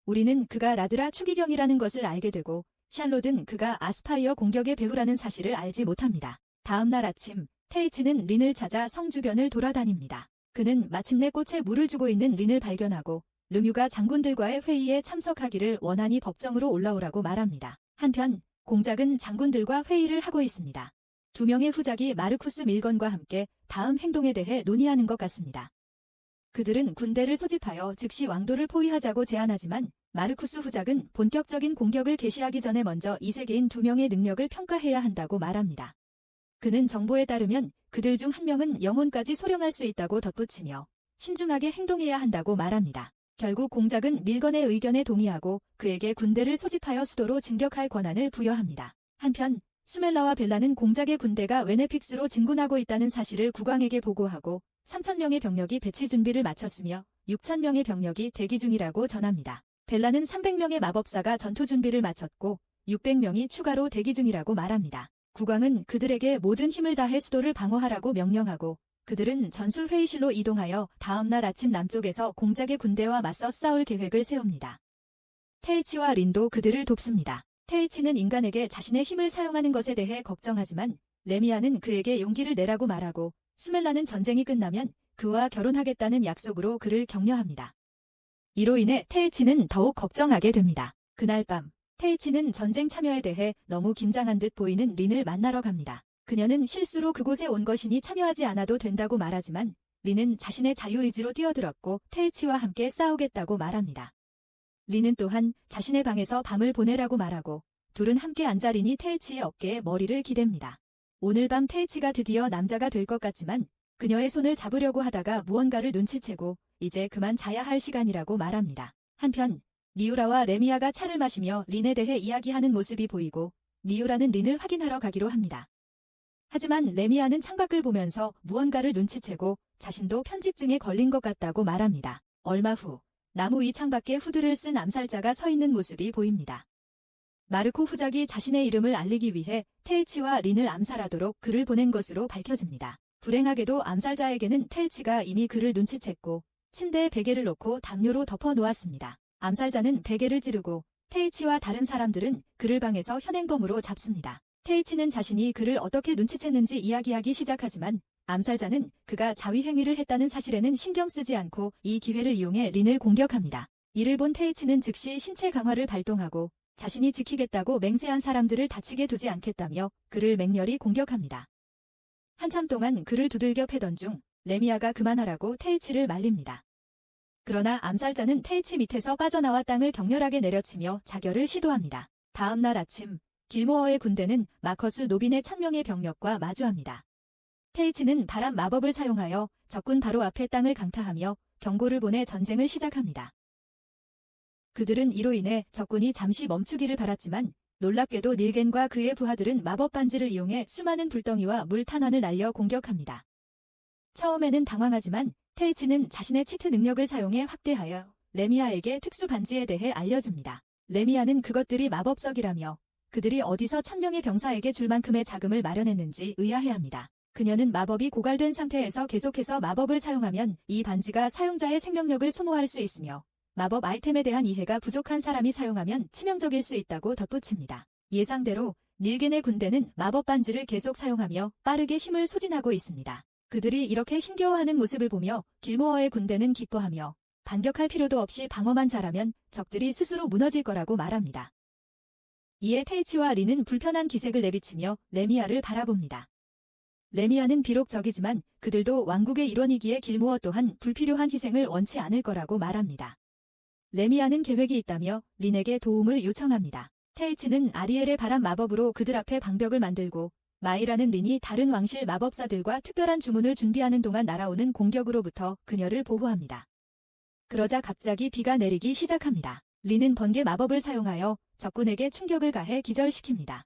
우리는 그가 라드라 추기경이라는 것을 알게 되고 샬롯은 그가 아스파이어 공격의 배후라는 사실을 알지 못합니다. 다음 날 아침 테이치는 린을 찾아 성 주변을 돌아다닙니다. 그는 마침내 꽃에 물을 주고 있는 린을 발견하고 르뮤가 장군들과의 회의에 참석하기를 원하니 법정으로 올라오라고 말합니다. 한편 공작은 장군들과 회의를 하고 있습니다. 두 명의 후작이 마르쿠스 밀건과 함께 다음 행동에 대해 논의하는 것 같습니다. 그들은 군대를 소집하여 즉시 왕도를 포위하자고 제안하지만 마르쿠스 후작은 본격적인 공격을 개시하기 전에 먼저 이 세계인 두 명의 능력을 평가해야 한다고 말합니다. 그는 정보에 따르면 그들 중 한 명은 영혼까지 소령할 수 있다고 덧붙이며 신중하게 행동해야 한다고 말합니다. 결국 공작은 밀건의 의견에 동의하고 그에게 군대를 소집하여 수도로 진격할 권한을 부여합니다. 한편 수멜라와 벨라는 공작의 군대가 웨네픽스로 진군하고 있다는 사실을 국왕에게 보고하고 3,000명의 병력이 배치 준비를 마쳤으며 6,000명의 병력이 대기 중이라고 전합니다. 벨라는 300명의 마법사가 전투 준비를 마쳤고 600명이 추가로 대기 중이라고 말합니다. 국왕은 그들에게 모든 힘을 다해 수도를 방어하라고 명령하고 그들은 전술회의실로 이동하여 다음날 아침 남쪽에서 공작의 군대와 맞서 싸울 계획을 세웁니다. 테이치와 린도 그들을 돕습니다. 테이치는 인간에게 자신의 힘을 사용하는 것에 대해 걱정하지만 레미아는 그에게 용기를 내라고 말하고 수멜라는 전쟁이 끝나면 그와 결혼하겠다는 약속으로 그를 격려합니다. 이로 인해 테이치는 더욱 걱정하게 됩니다. 그날 밤 테이치는 전쟁 참여에 대해 너무 긴장한 듯 보이는 린을 만나러 갑니다. 그녀는 실수로 그곳에 온 것이니 참여하지 않아도 된다고 말하지만 린은 자신의 자유의지로 뛰어들었고 테이치와 함께 싸우겠다고 말합니다. 린은 또한 자신의 방에서 밤을 보내라고 말하고 둘은 함께 앉아 린이 테이치의 어깨에 머리를 기댑니다. 오늘 밤 테이치가 드디어 남자가 될 것 같지만 그녀의 손을 잡으려고 하다가 무언가를 눈치채고 이제 그만 자야 할 시간이라고 말합니다. 한편 미우라와 레미아가 차를 마시며 린에 대해 이야기하는 모습이 보이고 미우라는 린을 확인하러 가기로 합니다. 하지만 레미아는 창밖을 보면서 무언가를 눈치채고 자신도 편집증에 걸린 것 같다고 말합니다. 얼마 후 나무 위 창밖에 후드를 쓴 암살자가 서 있는 모습이 보입니다. 마르코 후작이 자신의 이름을 알리기 위해 테이치와 린을 암살하도록 글을 보낸 것으로 밝혀집니다. 불행하게도 암살자에게는 테이치가 이미 그를 눈치챘고 침대에 베개를 놓고 담요로 덮어 놓았습니다. 암살자는 베개를 찌르고 테이치와 다른 사람들은 그를 방에서 현행범으로 잡습니다. 테이치는 자신이 그를 어떻게 눈치챘는지 이야기하기 시작하지만 암살자는 그가 자위행위를 했다는 사실에는 신경 쓰지 않고 이 기회를 이용해 린을 공격합니다. 이를 본 테이치는 즉시 신체 강화를 발동하고 자신이 지키겠다고 맹세한 사람들을 다치게 두지 않겠다며 그를 맹렬히 공격합니다. 한참 동안 그를 두들겨 패던 중 레미아가 그만하라고 테이치를 말립니다. 그러나 암살자는 테이치 밑에서 빠져나와 땅을 격렬하게 내려치며 자결을 시도합니다. 다음 날 아침 길모어의 군대는 마커스 노빈의 천명의 병력과 마주합니다. 테이치는 바람 마법을 사용하여 적군 바로 앞에 땅을 강타하며 경고를 보내 전쟁을 시작합니다. 그들은 이로 인해 적군이 잠시 멈추기를 바랐지만 놀랍게도 닐겐과 그의 부하들은 마법 반지를 이용해 수많은 불덩이와 물탄환을 날려 공격합니다. 처음에는 당황하지만 테이치는 자신의 치트 능력을 사용해 확대하여 레미아에게 특수 반지에 대해 알려줍니다. 레미아는 그것들이 마법석이라며 그들이 어디서 1000명의 병사에게 줄 만큼의 자금을 마련했는지 의아해합니다. 그녀는 마법이 고갈된 상태에서 계속해서 마법을 사용하면 이 반지가 사용자의 생명력을 소모할 수 있으며 마법 아이템에 대한 이해가 부족한 사람이 사용하면 치명적일 수 있다고 덧붙입니다. 예상대로 닐겐의 군대는 마법 반지를 계속 사용하며 빠르게 힘을 소진하고 있습니다. 그들이 이렇게 힘겨워하는 모습을 보며 길모어의 군대는 기뻐하며 반격할 필요도 없이 방어만 잘하면 적들이 스스로 무너질 거라고 말합니다. 이에 테이치와 린은 불편한 기색을 내비치며 레미아를 바라봅니다. 레미아는 비록 적이지만 그들도 왕국의 일원이기에 길모어 또한 불필요한 희생을 원치 않을 거라고 말합니다. 레미아는 계획이 있다며 린에게 도움을 요청합니다. 테이치는 아리엘의 바람 마법으로 그들 앞에 방벽을 만들고 마이라는 린이 다른 왕실 마법사들과 특별한 주문을 준비하는 동안 날아오는 공격으로부터 그녀를 보호합니다. 그러자 갑자기 비가 내리기 시작합니다. 린은 번개 마법을 사용하여 적군에게 충격을 가해 기절시킵니다.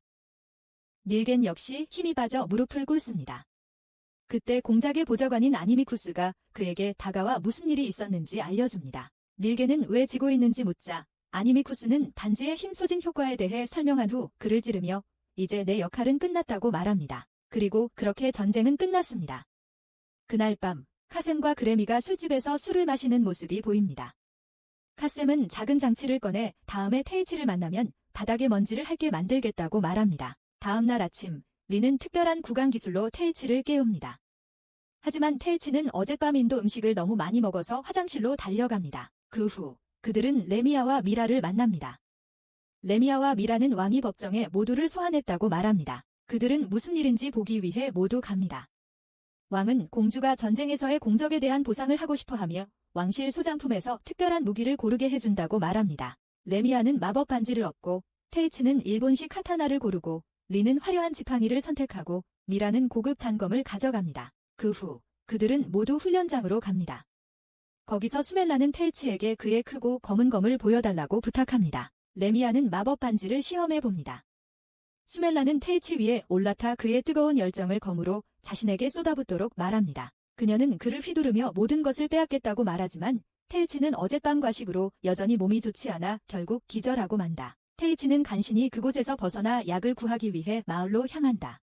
닐겐 역시 힘이 빠져 무릎을 꿇습니다. 그때 공작의 보좌관인 아니미쿠스가 그에게 다가와 무슨 일이 있었는지 알려줍니다. 닐겐은 왜 지고 있는지 묻자 아니미쿠스는 반지의 힘 소진 효과에 대해 설명한 후 그를 찌르며 이제 내 역할은 끝났다고 말합니다. 그리고 그렇게 전쟁은 끝났습니다. 그날 밤 카셈과 그레미가 술집에서 술을 마시는 모습이 보입니다. 카셈은 작은 장치를 꺼내 다음에 테이치를 만나면 바닥에 먼지를 핥게 만들겠다고 말합니다. 다음 날 아침 린은 특별한 구강 기술로 테이치를 깨웁니다. 하지만 테이치는 어젯밤 인도 음식을 너무 많이 먹어서 화장실로 달려갑니다. 그 후 그들은 레미아와 미라를 만납니다. 레미아와 미라는 왕위 법정에 모두를 소환했다고 말합니다. 그들은 무슨 일인지 보기 위해 모두 갑니다. 왕은 공주가 전쟁에서의 공적에 대한 보상을 하고 싶어하며 왕실 소장품에서 특별한 무기를 고르게 해준다고 말합니다. 레미아는 마법 반지를 얻고 테이치는 일본식 카타나를 고르고 린은 화려한 지팡이를 선택하고 미라는 고급 단검을 가져갑니다. 그 후 그들은 모두 훈련장으로 갑니다. 거기서 수멜라는 테이치에게 그의 크고 검은 검을 보여달라고 부탁합니다. 레미아는 마법 반지를 시험해 봅니다. 수멜라는 테이치 위에 올라타 그의 뜨거운 열정을 검으로 자신에게 쏟아붓도록 말합니다. 그녀는 그를 휘두르며 모든 것을 빼앗겠다고 말하지만 테이치는 어젯밤 과식으로 여전히 몸이 좋지 않아 결국 기절하고 만다. 테이치는 간신히 그곳에서 벗어나 약을 구하기 위해 마을로 향한다.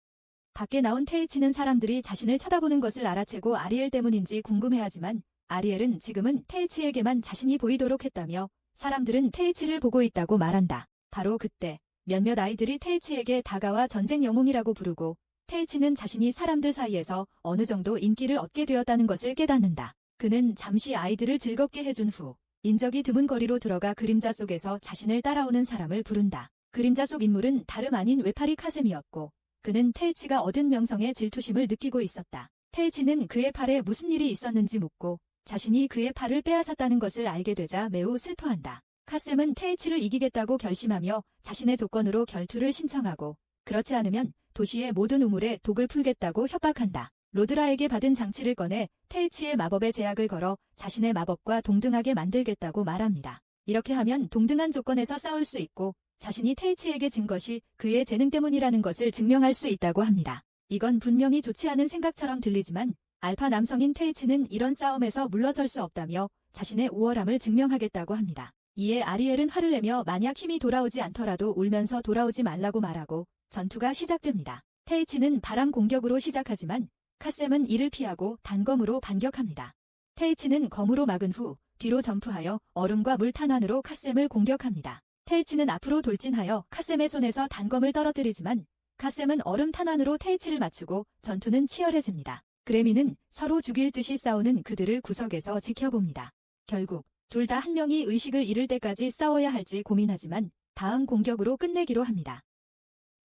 밖에 나온 테이치는 사람들이 자신을 쳐다보는 것을 알아채고 아리엘 때문인지 궁금해하지만 아리엘은 지금은 테이치에게만 자신이 보이도록 했다며 사람들은 테이치를 보고 있다고 말한다. 바로 그때 몇몇 아이들이 테이치에게 다가와 전쟁 영웅이라고 부르고 테이치는 자신이 사람들 사이에서 어느 정도 인기를 얻게 되었다는 것을 깨닫는다. 그는 잠시 아이들을 즐겁게 해준 후 인적이 드문 거리로 들어가 그림자 속에서 자신을 따라오는 사람을 부른다. 그림자 속 인물은 다름 아닌 외파리 카셈이었고 그는 테이치가 얻은 명성에 질투심을 느끼고 있었다. 테이치는 그의 팔에 무슨 일이 있었는지 묻고 자신이 그의 팔을 빼앗았다는 것을 알게 되자 매우 슬퍼한다. 카셈은 테이치를 이기겠다고 결심하며 자신의 조건으로 결투를 신청하고 그렇지 않으면 도시의 모든 우물에 독을 풀겠다고 협박한다. 로드라에게 받은 장치를 꺼내 테이치의 마법에 제약을 걸어 자신의 마법과 동등하게 만들겠다고 말합니다. 이렇게 하면 동등한 조건에서 싸울 수 있고 자신이 테이치에게 진 것이 그의 재능 때문이라는 것을 증명할 수 있다고 합니다. 이건 분명히 좋지 않은 생각처럼 들리지만 알파 남성인 테이치는 이런 싸움에서 물러설 수 없다며 자신의 우월함을 증명하겠다고 합니다. 이에 아리엘은 화를 내며 만약 힘이 돌아오지 않더라도 울면서 돌아오지 말라고 말하고 전투가 시작됩니다. 테이치는 바람 공격으로 시작하지만 카셈은 이를 피하고 단검으로 반격합니다. 테이치는 검으로 막은 후 뒤로 점프하여 얼음과 물 탄환으로 카셈을 공격합니다. 테이치는 앞으로 돌진하여 카셈의 손에서 단검을 떨어뜨리지만 카셈은 얼음 탄환으로 테이치를 맞추고 전투는 치열해집니다. 그레미는 서로 죽일 듯이 싸우는 그들을 구석에서 지켜봅니다. 결국 둘 다 한 명이 의식을 잃을 때까지 싸워야 할지 고민하지만 다음 공격으로 끝내기로 합니다.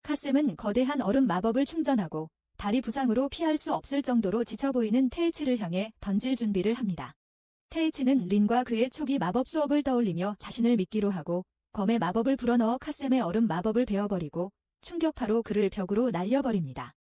카셈은 거대한 얼음 마법을 충전하고 다리 부상으로 피할 수 없을 정도로 지쳐 보이는 테이치를 향해 던질 준비를 합니다. 테이치는 린과 그의 초기 마법 수업을 떠올리며 자신을 믿기로 하고 검의 마법을 불어넣어 카셈의 얼음 마법을 베어버리고 충격파로 그를 벽으로 날려버립니다.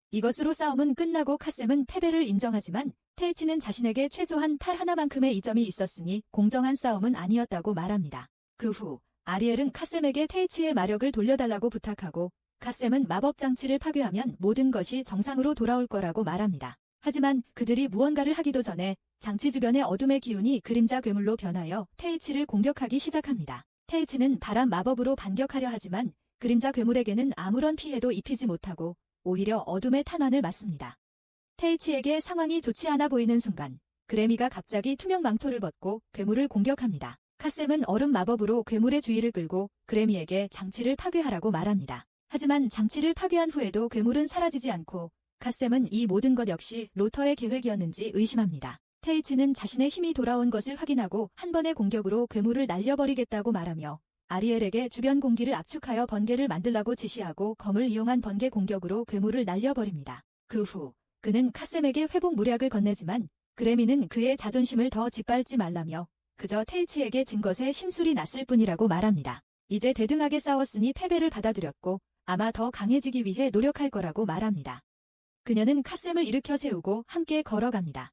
이것으로 싸움은 끝나고 카셈은 패배를 인정하지만 테이치는 자신에게 최소한 팔 하나만큼의 이점이 있었으니 공정한 싸움은 아니었다고 말합니다. 그 후 아리엘은 카셈에게 테이치의 마력을 돌려달라고 부탁하고 카셈은 마법 장치를 파괴하면 모든 것이 정상으로 돌아올 거라고 말합니다. 하지만 그들이 무언가를 하기도 전에 장치 주변의 어둠의 기운이 그림자 괴물로 변하여 테이치를 공격하기 시작합니다. 테이치는 바람 마법으로 반격하려 하지만 그림자 괴물에게는 아무런 피해도 입히지 못하고 오히려 어둠의 탄환을 맞습니다. 테이치에게 상황이 좋지 않아 보이는 순간 그레미가 갑자기 투명 망토를 벗고 괴물을 공격합니다. 카셈은 얼음 마법으로 괴물의 주의를 끌고 그레미에게 장치를 파괴하라고 말합니다. 하지만 장치를 파괴한 후에도 괴물은 사라지지 않고 카셈은 이 모든 것 역시 로터의 계획이었는지 의심합니다. 테이치는 자신의 힘이 돌아온 것을 확인하고 한 번의 공격으로 괴물을 날려버리겠다고 말하며 아리엘에게 주변 공기를 압축하여 번개를 만들라고 지시하고 검을 이용한 번개 공격으로 괴물을 날려버립니다. 그 후 그는 카셈에게 회복 무략을 건네지만 그레미는 그의 자존심을 더 짓밟지 말라며 그저 테이치에게 진 것에 심술이 났을 뿐이라고 말합니다. 이제 대등하게 싸웠으니 패배를 받아들였고 아마 더 강해지기 위해 노력할 거라고 말합니다. 그녀는 카셈을 일으켜 세우고 함께 걸어갑니다.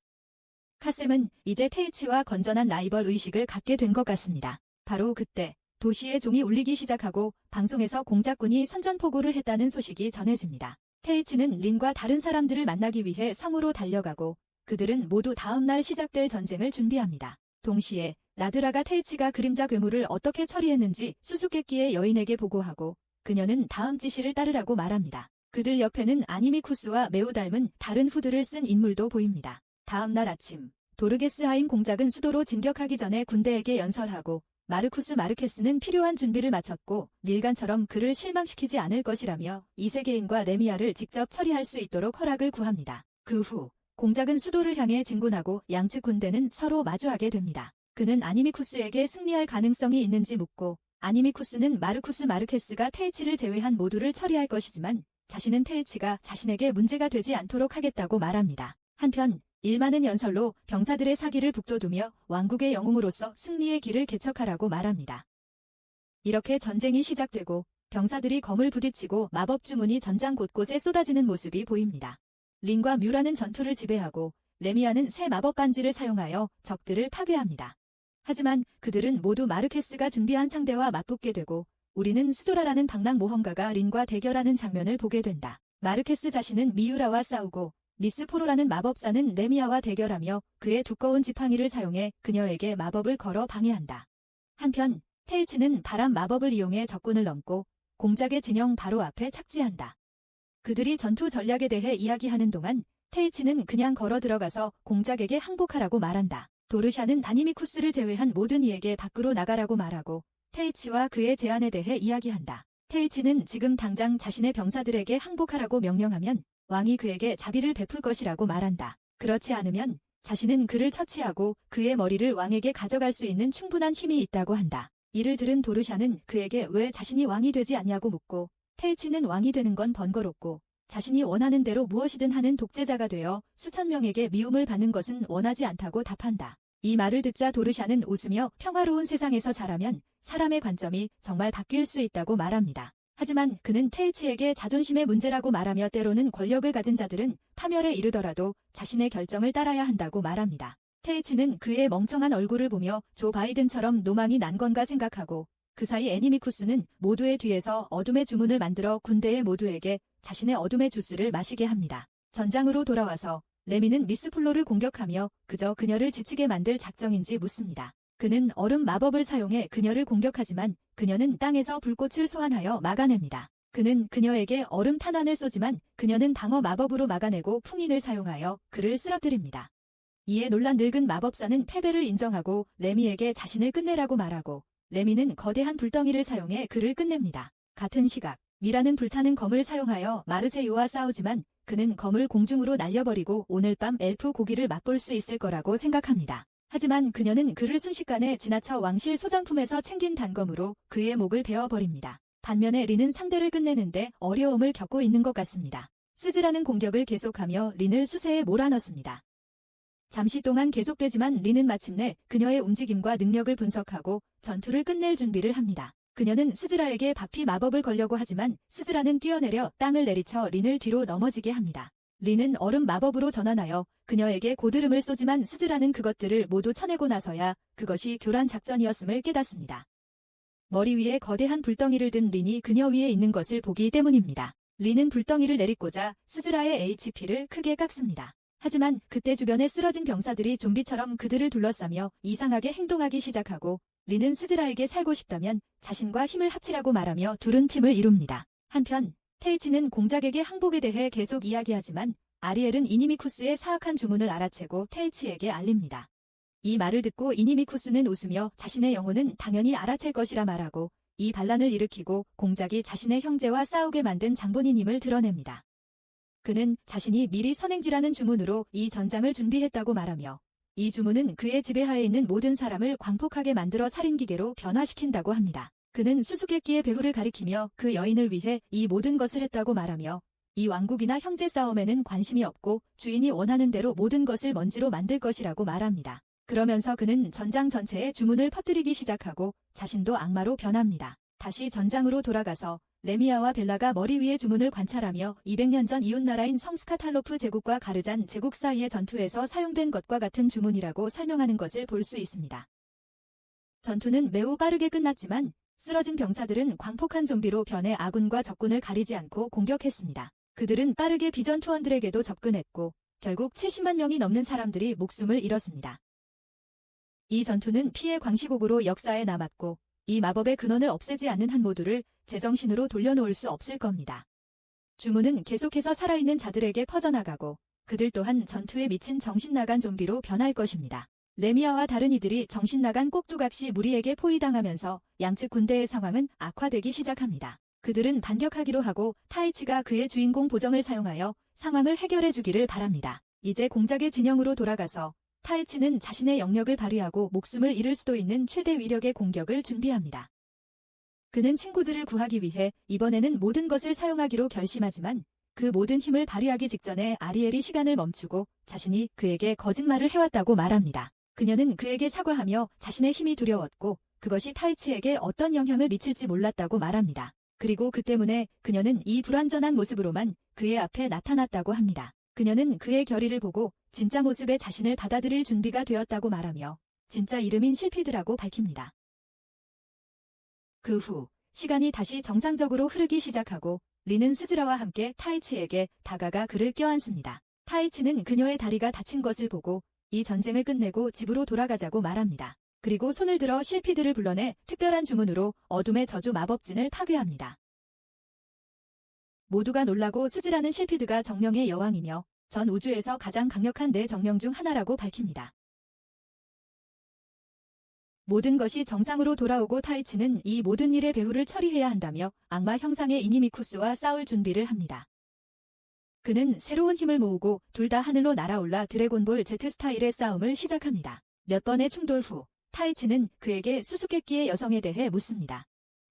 카셈은 이제 테이치와 건전한 라이벌 의식을 갖게 된 것 같습니다. 바로 그때 도시의 종이 울리기 시작하고 방송에서 공작군이 선전포고를 했다는 소식이 전해집니다. 테이치는 린과 다른 사람들을 만나기 위해 성으로 달려가고 그들은 모두 다음 날 시작될 전쟁을 준비합니다. 동시에 라드라가 테이치가 그림자 괴물을 어떻게 처리했는지 수수께끼의 여인에게 보고하고 그녀는 다음 지시를 따르라고 말합니다. 그들 옆에는 아니미쿠스와 매우 닮은 다른 후드를 쓴 인물도 보입니다. 다음 날 아침 도르게스하임 공작은 수도로 진격하기 전에 군대에게 연설하고 마르쿠스 마르케스는 필요한 준비를 마쳤고 닐간처럼 그를 실망시키지 않을 것이라며 이세계인과 레미아를 직접 처리할 수 있도록 허락을 구합니다. 그 후 공작은 수도를 향해 진군하고 양측 군대는 서로 마주하게 됩니다. 그는 아니미쿠스에게 승리할 가능성이 있는지 묻고 아니미쿠스는 마르쿠스 마르케스가 테이치를 제외한 모두를 처리할 것이지만 자신은 테이치가 자신에게 문제가 되지 않도록 하겠다고 말합니다. 한편 일많은 연설로 병사들의 사기를 북돋우며 왕국의 영웅으로서 승리의 길을 개척하라고 말합니다. 이렇게 전쟁이 시작되고 병사들이 검을 부딪히고 마법 주문이 전장 곳곳에 쏟아지는 모습이 보입니다. 린과 뮤라는 전투를 지배하고 레미아는 새 마법 반지를 사용하여 적들을 파괴합니다. 하지만 그들은 모두 마르케스가 준비한 상대와 맞붙게 되고 우리는 스조라라는 방랑 모험가가 린과 대결하는 장면을 보게 된다. 마르케스 자신은 미유라와 싸우고 미스포로라는 마법사는 레미아와 대결하며 그의 두꺼운 지팡이를 사용해 그녀에게 마법을 걸어 방해한다. 한편 테이치는 바람 마법을 이용해 적군을 넘고 공작의 진영 바로 앞에 착지한다. 그들이 전투 전략에 대해 이야기하는 동안 테이치는 그냥 걸어 들어가서 공작에게 항복하라고 말한다. 도르샤는 다니미쿠스를 제외한 모든 이에게 밖으로 나가라고 말하고 테이치와 그의 제안에 대해 이야기한다. 테이치는 지금 당장 자신의 병사들에게 항복하라고 명령하면 왕이 그에게 자비를 베풀 것이라고 말한다. 그렇지 않으면 자신은 그를 처치하고 그의 머리를 왕에게 가져갈 수 있는 충분한 힘이 있다고 한다. 이를 들은 도르샤는 그에게 왜 자신이 왕이 되지 않냐고 묻고 테이치는 왕이 되는 건 번거롭고 자신이 원하는 대로 무엇이든 하는 독재자가 되어 수천 명에게 미움을 받는 것은 원하지 않다고 답한다. 이 말을 듣자 도르샤는 웃으며 평화로운 세상에서 자라면 사람의 관점이 정말 바뀔 수 있다고 말합니다. 하지만 그는 테이치에게 자존심의 문제라고 말하며 때로는 권력을 가진 자들은 파멸에 이르더라도 자신의 결정을 따라야 한다고 말합니다. 테이치는 그의 멍청한 얼굴을 보며 조 바이든처럼 노망이 난 건가 생각하고 그 사이 애니미쿠스는 모두의 뒤에서 어둠의 주문을 만들어 군대의 모두에게 자신의 어둠의 주스를 마시게 합니다. 전장으로 돌아와서 레미는 미스 플로를 공격하며 그저 그녀를 지치게 만들 작정인지 묻습니다. 그는 얼음 마법을 사용해 그녀를 공격하지만 그녀는 땅에서 불꽃을 소환하여 막아냅니다. 그는 그녀에게 얼음 탄환을 쏘지만 그녀는 방어 마법으로 막아내고 풍인을 사용하여 그를 쓰러뜨립니다. 이에 놀란 늙은 마법사는 패배를 인정하고 레미에게 자신을 끝내라고 말하고 레미는 거대한 불덩이를 사용해 그를 끝냅니다. 같은 시각 미라는 불타는 검을 사용하여 마르세유와 싸우지만 그는 검을 공중으로 날려버리고 오늘 밤 엘프 고기를 맛볼 수 있을 거라고 생각합니다. 하지만 그녀는 그를 순식간에 지나쳐 왕실 소장품에서 챙긴 단검으로 그의 목을 베어버립니다. 반면에 린은 상대를 끝내는데 어려움을 겪고 있는 것 같습니다. 스즈라는 공격을 계속하며 린을 수세에 몰아넣습니다. 잠시 동안 계속되지만 린은 마침내 그녀의 움직임과 능력을 분석하고 전투를 끝낼 준비를 합니다. 그녀는 스즈라에게 바피 마법을 걸려고 하지만 스즈라는 뛰어내려 땅을 내리쳐 린을 뒤로 넘어지게 합니다. 린은 얼음 마법으로 전환하여 그녀에게 고드름을 쏘지만 스즈라는 그것들을 모두 쳐내고 나서야 그것이 교란 작전이었음을 깨닫습니다. 머리 위에 거대한 불덩이를 든 린이 그녀 위에 있는 것을 보기 때문입니다. 린은 불덩이를 내리꽂아 스즈라의 HP를 크게 깎습니다. 하지만 그때 주변에 쓰러진 병사들이 좀비처럼 그들을 둘러싸며 이상하게 행동하기 시작하고 린은 스즈라에게 살고 싶다면 자신과 힘을 합치라고 말하며 둘은 팀을 이룹니다. 한편 테이치는 공작에게 항복에 대해 계속 이야기하지만 아리엘은 이니미쿠스의 사악한 주문을 알아채고 테이치에게 알립니다. 이 말을 듣고 이니미쿠스는 웃으며 자신의 영혼은 당연히 알아챌 것이라 말하고 이 반란을 일으키고 공작이 자신의 형제와 싸우게 만든 장본인임을 드러냅니다. 그는 자신이 미리 선행지라는 주문으로 이 전장을 준비했다고 말하며 이 주문은 그의 지배하에 있는 모든 사람을 광폭하게 만들어 살인기계로 변화시킨다고 합니다. 그는 수수께끼의 배후를 가리키며 그 여인을 위해 이 모든 것을 했다고 말하며 이 왕국이나 형제 싸움에는 관심이 없고 주인이 원하는 대로 모든 것을 먼지로 만들 것이라고 말합니다. 그러면서 그는 전장 전체에 주문을 퍼뜨리기 시작하고 자신도 악마로 변합니다. 다시 전장으로 돌아가서 레미아와 벨라가 머리 위의 주문을 관찰하며 200년 전 이웃나라인 성스카탈로프 제국과 가르잔 제국 사이의 전투에서 사용된 것과 같은 주문이라고 설명하는 것을 볼 수 있습니다. 전투는 매우 빠르게 끝났지만 쓰러진 병사들은 광폭한 좀비로 변해 아군과 적군을 가리지 않고 공격했습니다. 그들은 빠르게 비전투원들에게도 접근했고 결국 70만 명이 넘는 사람들이 목숨을 잃었습니다. 이 전투는 피해 광시곡으로 역사에 남았고 이 마법의 근원을 없애지 않는 한 모두를 제정신으로 돌려놓을 수 없을 겁니다. 주문은 계속해서 살아있는 자들에게 퍼져나가고 그들 또한 전투에 미친 정신나간 좀비로 변할 것입니다. 레미아와 다른 이들이 정신나간 꼭두각시 무리에게 포위당하면서 양측 군대의 상황은 악화되기 시작합니다. 그들은 반격하기로 하고 타이치가 그의 주인공 보정을 사용하여 상황을 해결해 주기를 바랍니다. 이제 공작의 진영으로 돌아가서 타이치는 자신의 영역을 발휘하고 목숨을 잃을 수도 있는 최대 위력의 공격을 준비합니다. 그는 친구들을 구하기 위해 이번에는 모든 것을 사용하기로 결심하지만 그 모든 힘을 발휘하기 직전에 아리엘이 시간을 멈추고 자신이 그에게 거짓말을 해왔다고 말합니다. 그녀는 그에게 사과하며 자신의 힘이 두려웠고 그것이 타이치에게 어떤 영향을 미칠지 몰랐다고 말합니다. 그리고 그 때문에 그녀는 이 불완전한 모습으로만 그의 앞에 나타났다고 합니다. 그녀는 그의 결의를 보고 진짜 모습의 자신을 받아들일 준비가 되었다고 말하며 진짜 이름인 실피드라고 밝힙니다. 그 후 시간이 다시 정상적으로 흐르기 시작하고 린은 스즈라와 함께 타이치에게 다가가 그를 껴안습니다. 타이치는 그녀의 다리가 다친 것을 보고 이 전쟁을 끝내고 집으로 돌아가자고 말합니다. 그리고 손을 들어 실피드를 불러내 특별한 주문으로 어둠의 저주 마법진을 파괴합니다. 모두가 놀라고 스즈라는 실피드가 정령의 여왕이며 전 우주에서 가장 강력한 네 정령 중 하나라고 밝힙니다. 모든 것이 정상으로 돌아오고 타이치는 이 모든 일의 배후를 처리해야 한다며 악마 형상의 이니미쿠스와 싸울 준비를 합니다. 그는 새로운 힘을 모으고 둘 다 하늘로 날아올라 드래곤볼 Z 스타일의 싸움을 시작합니다. 몇 번의 충돌 후 타이치는 그에게 수수께끼의 여성에 대해 묻습니다.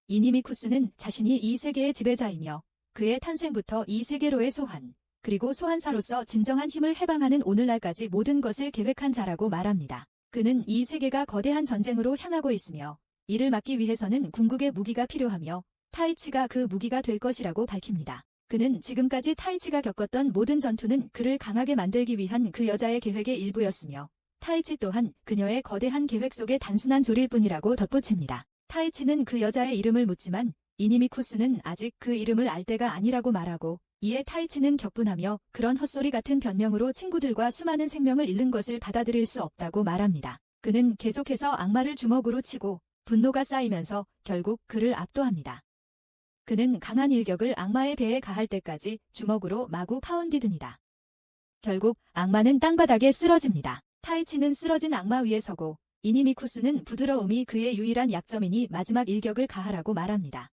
이니미쿠스는 자신이 이 세계의 지배자이며 그의 탄생부터 이 세계로의 소환, 그리고 소환사로서 진정한 힘을 해방하는 오늘날까지 모든 것을 계획한 자라고 말합니다. 그는 이 세계가 거대한 전쟁으로 향하고 있으며 이를 막기 위해서는 궁극의 무기가 필요하며 타이치가 그 무기가 될 것이라고 밝힙니다. 그는 지금까지 타이치가 겪었던 모든 전투는 그를 강하게 만들기 위한 그 여자의 계획의 일부였으며 타이치 또한 그녀의 거대한 계획 속의 단순한 조릴 뿐이라고 덧붙입니다. 타이치는 그 여자의 이름을 묻지만 이니미쿠스는 아직 그 이름을 알 때가 아니라고 말하고, 이에 타이치는 격분하며 그런 헛소리 같은 변명으로 친구들과 수많은 생명을 잃는 것을 받아들일 수 없다고 말합니다. 그는 계속해서 악마를 주먹으로 치고 분노가 쌓이면서 결국 그를 압도합니다. 그는 강한 일격을 악마의 배에 가할 때까지 주먹으로 마구 파운디듭니다. 결국 악마는 땅바닥에 쓰러집니다. 타이치는 쓰러진 악마 위에 서고 이니미쿠스는 부드러움이 그의 유일한 약점이니 마지막 일격을 가하라고 말합니다.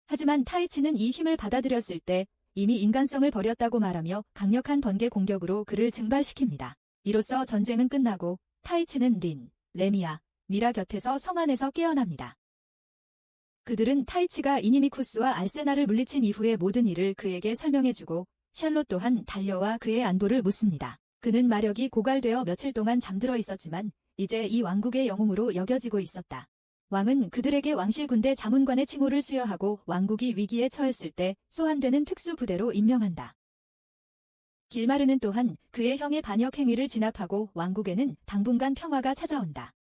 하지만 타이치는 이 힘을 받아들였을 때 이미 인간성을 버렸다고 말하며 강력한 번개 공격으로 그를 증발시킵니다. 이로써 전쟁은 끝나고 타이치는 린, 레미아, 미라 곁에서 성 안에서 깨어납니다. 그들은 타이치가 이니미쿠스와 알세나를 물리친 이후의 모든 일을 그에게 설명해주고 샬롯 또한 달려와 그의 안부를 묻습니다. 그는 마력이 고갈되어 며칠 동안 잠들어 있었지만 이제 이 왕국의 영웅으로 여겨지고 있었다. 왕은 그들에게 왕실군대 자문관의 칭호를 수여하고 왕국이 위기에 처했을 때 소환되는 특수부대로 임명한다. 길마르는 또한 그의 형의 반역 행위를 진압하고 왕국에는 당분간 평화가 찾아온다.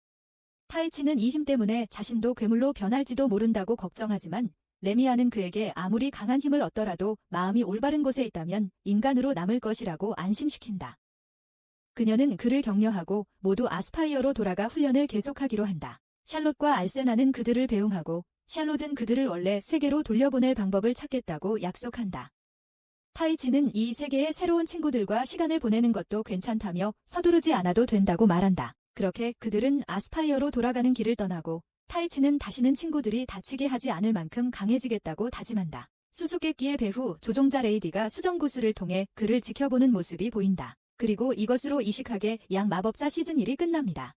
타이치는 이 힘 때문에 자신도 괴물로 변할지도 모른다고 걱정하지만 레미아는 그에게 아무리 강한 힘을 얻더라도 마음이 올바른 곳에 있다면 인간으로 남을 것이라고 안심시킨다. 그녀는 그를 격려하고 모두 아스파이어로 돌아가 훈련을 계속하기로 한다. 샬롯과 알세나는 그들을 배웅하고 샬롯은 그들을 원래 세계로 돌려보낼 방법을 찾겠다고 약속한다. 타이치는 이 세계의 새로운 친구들과 시간을 보내는 것도 괜찮다며 서두르지 않아도 된다고 말한다. 그렇게 그들은 아스파이어로 돌아가는 길을 떠나고 타이치는 다시는 친구들이 다치게 하지 않을 만큼 강해지겠다고 다짐한다. 수수께끼의 배후 조종자 레이디가 수정구슬을 통해 그를 지켜보는 모습이 보인다. 그리고 이것으로 이식하게 양 마법사 시즌 1이 끝납니다.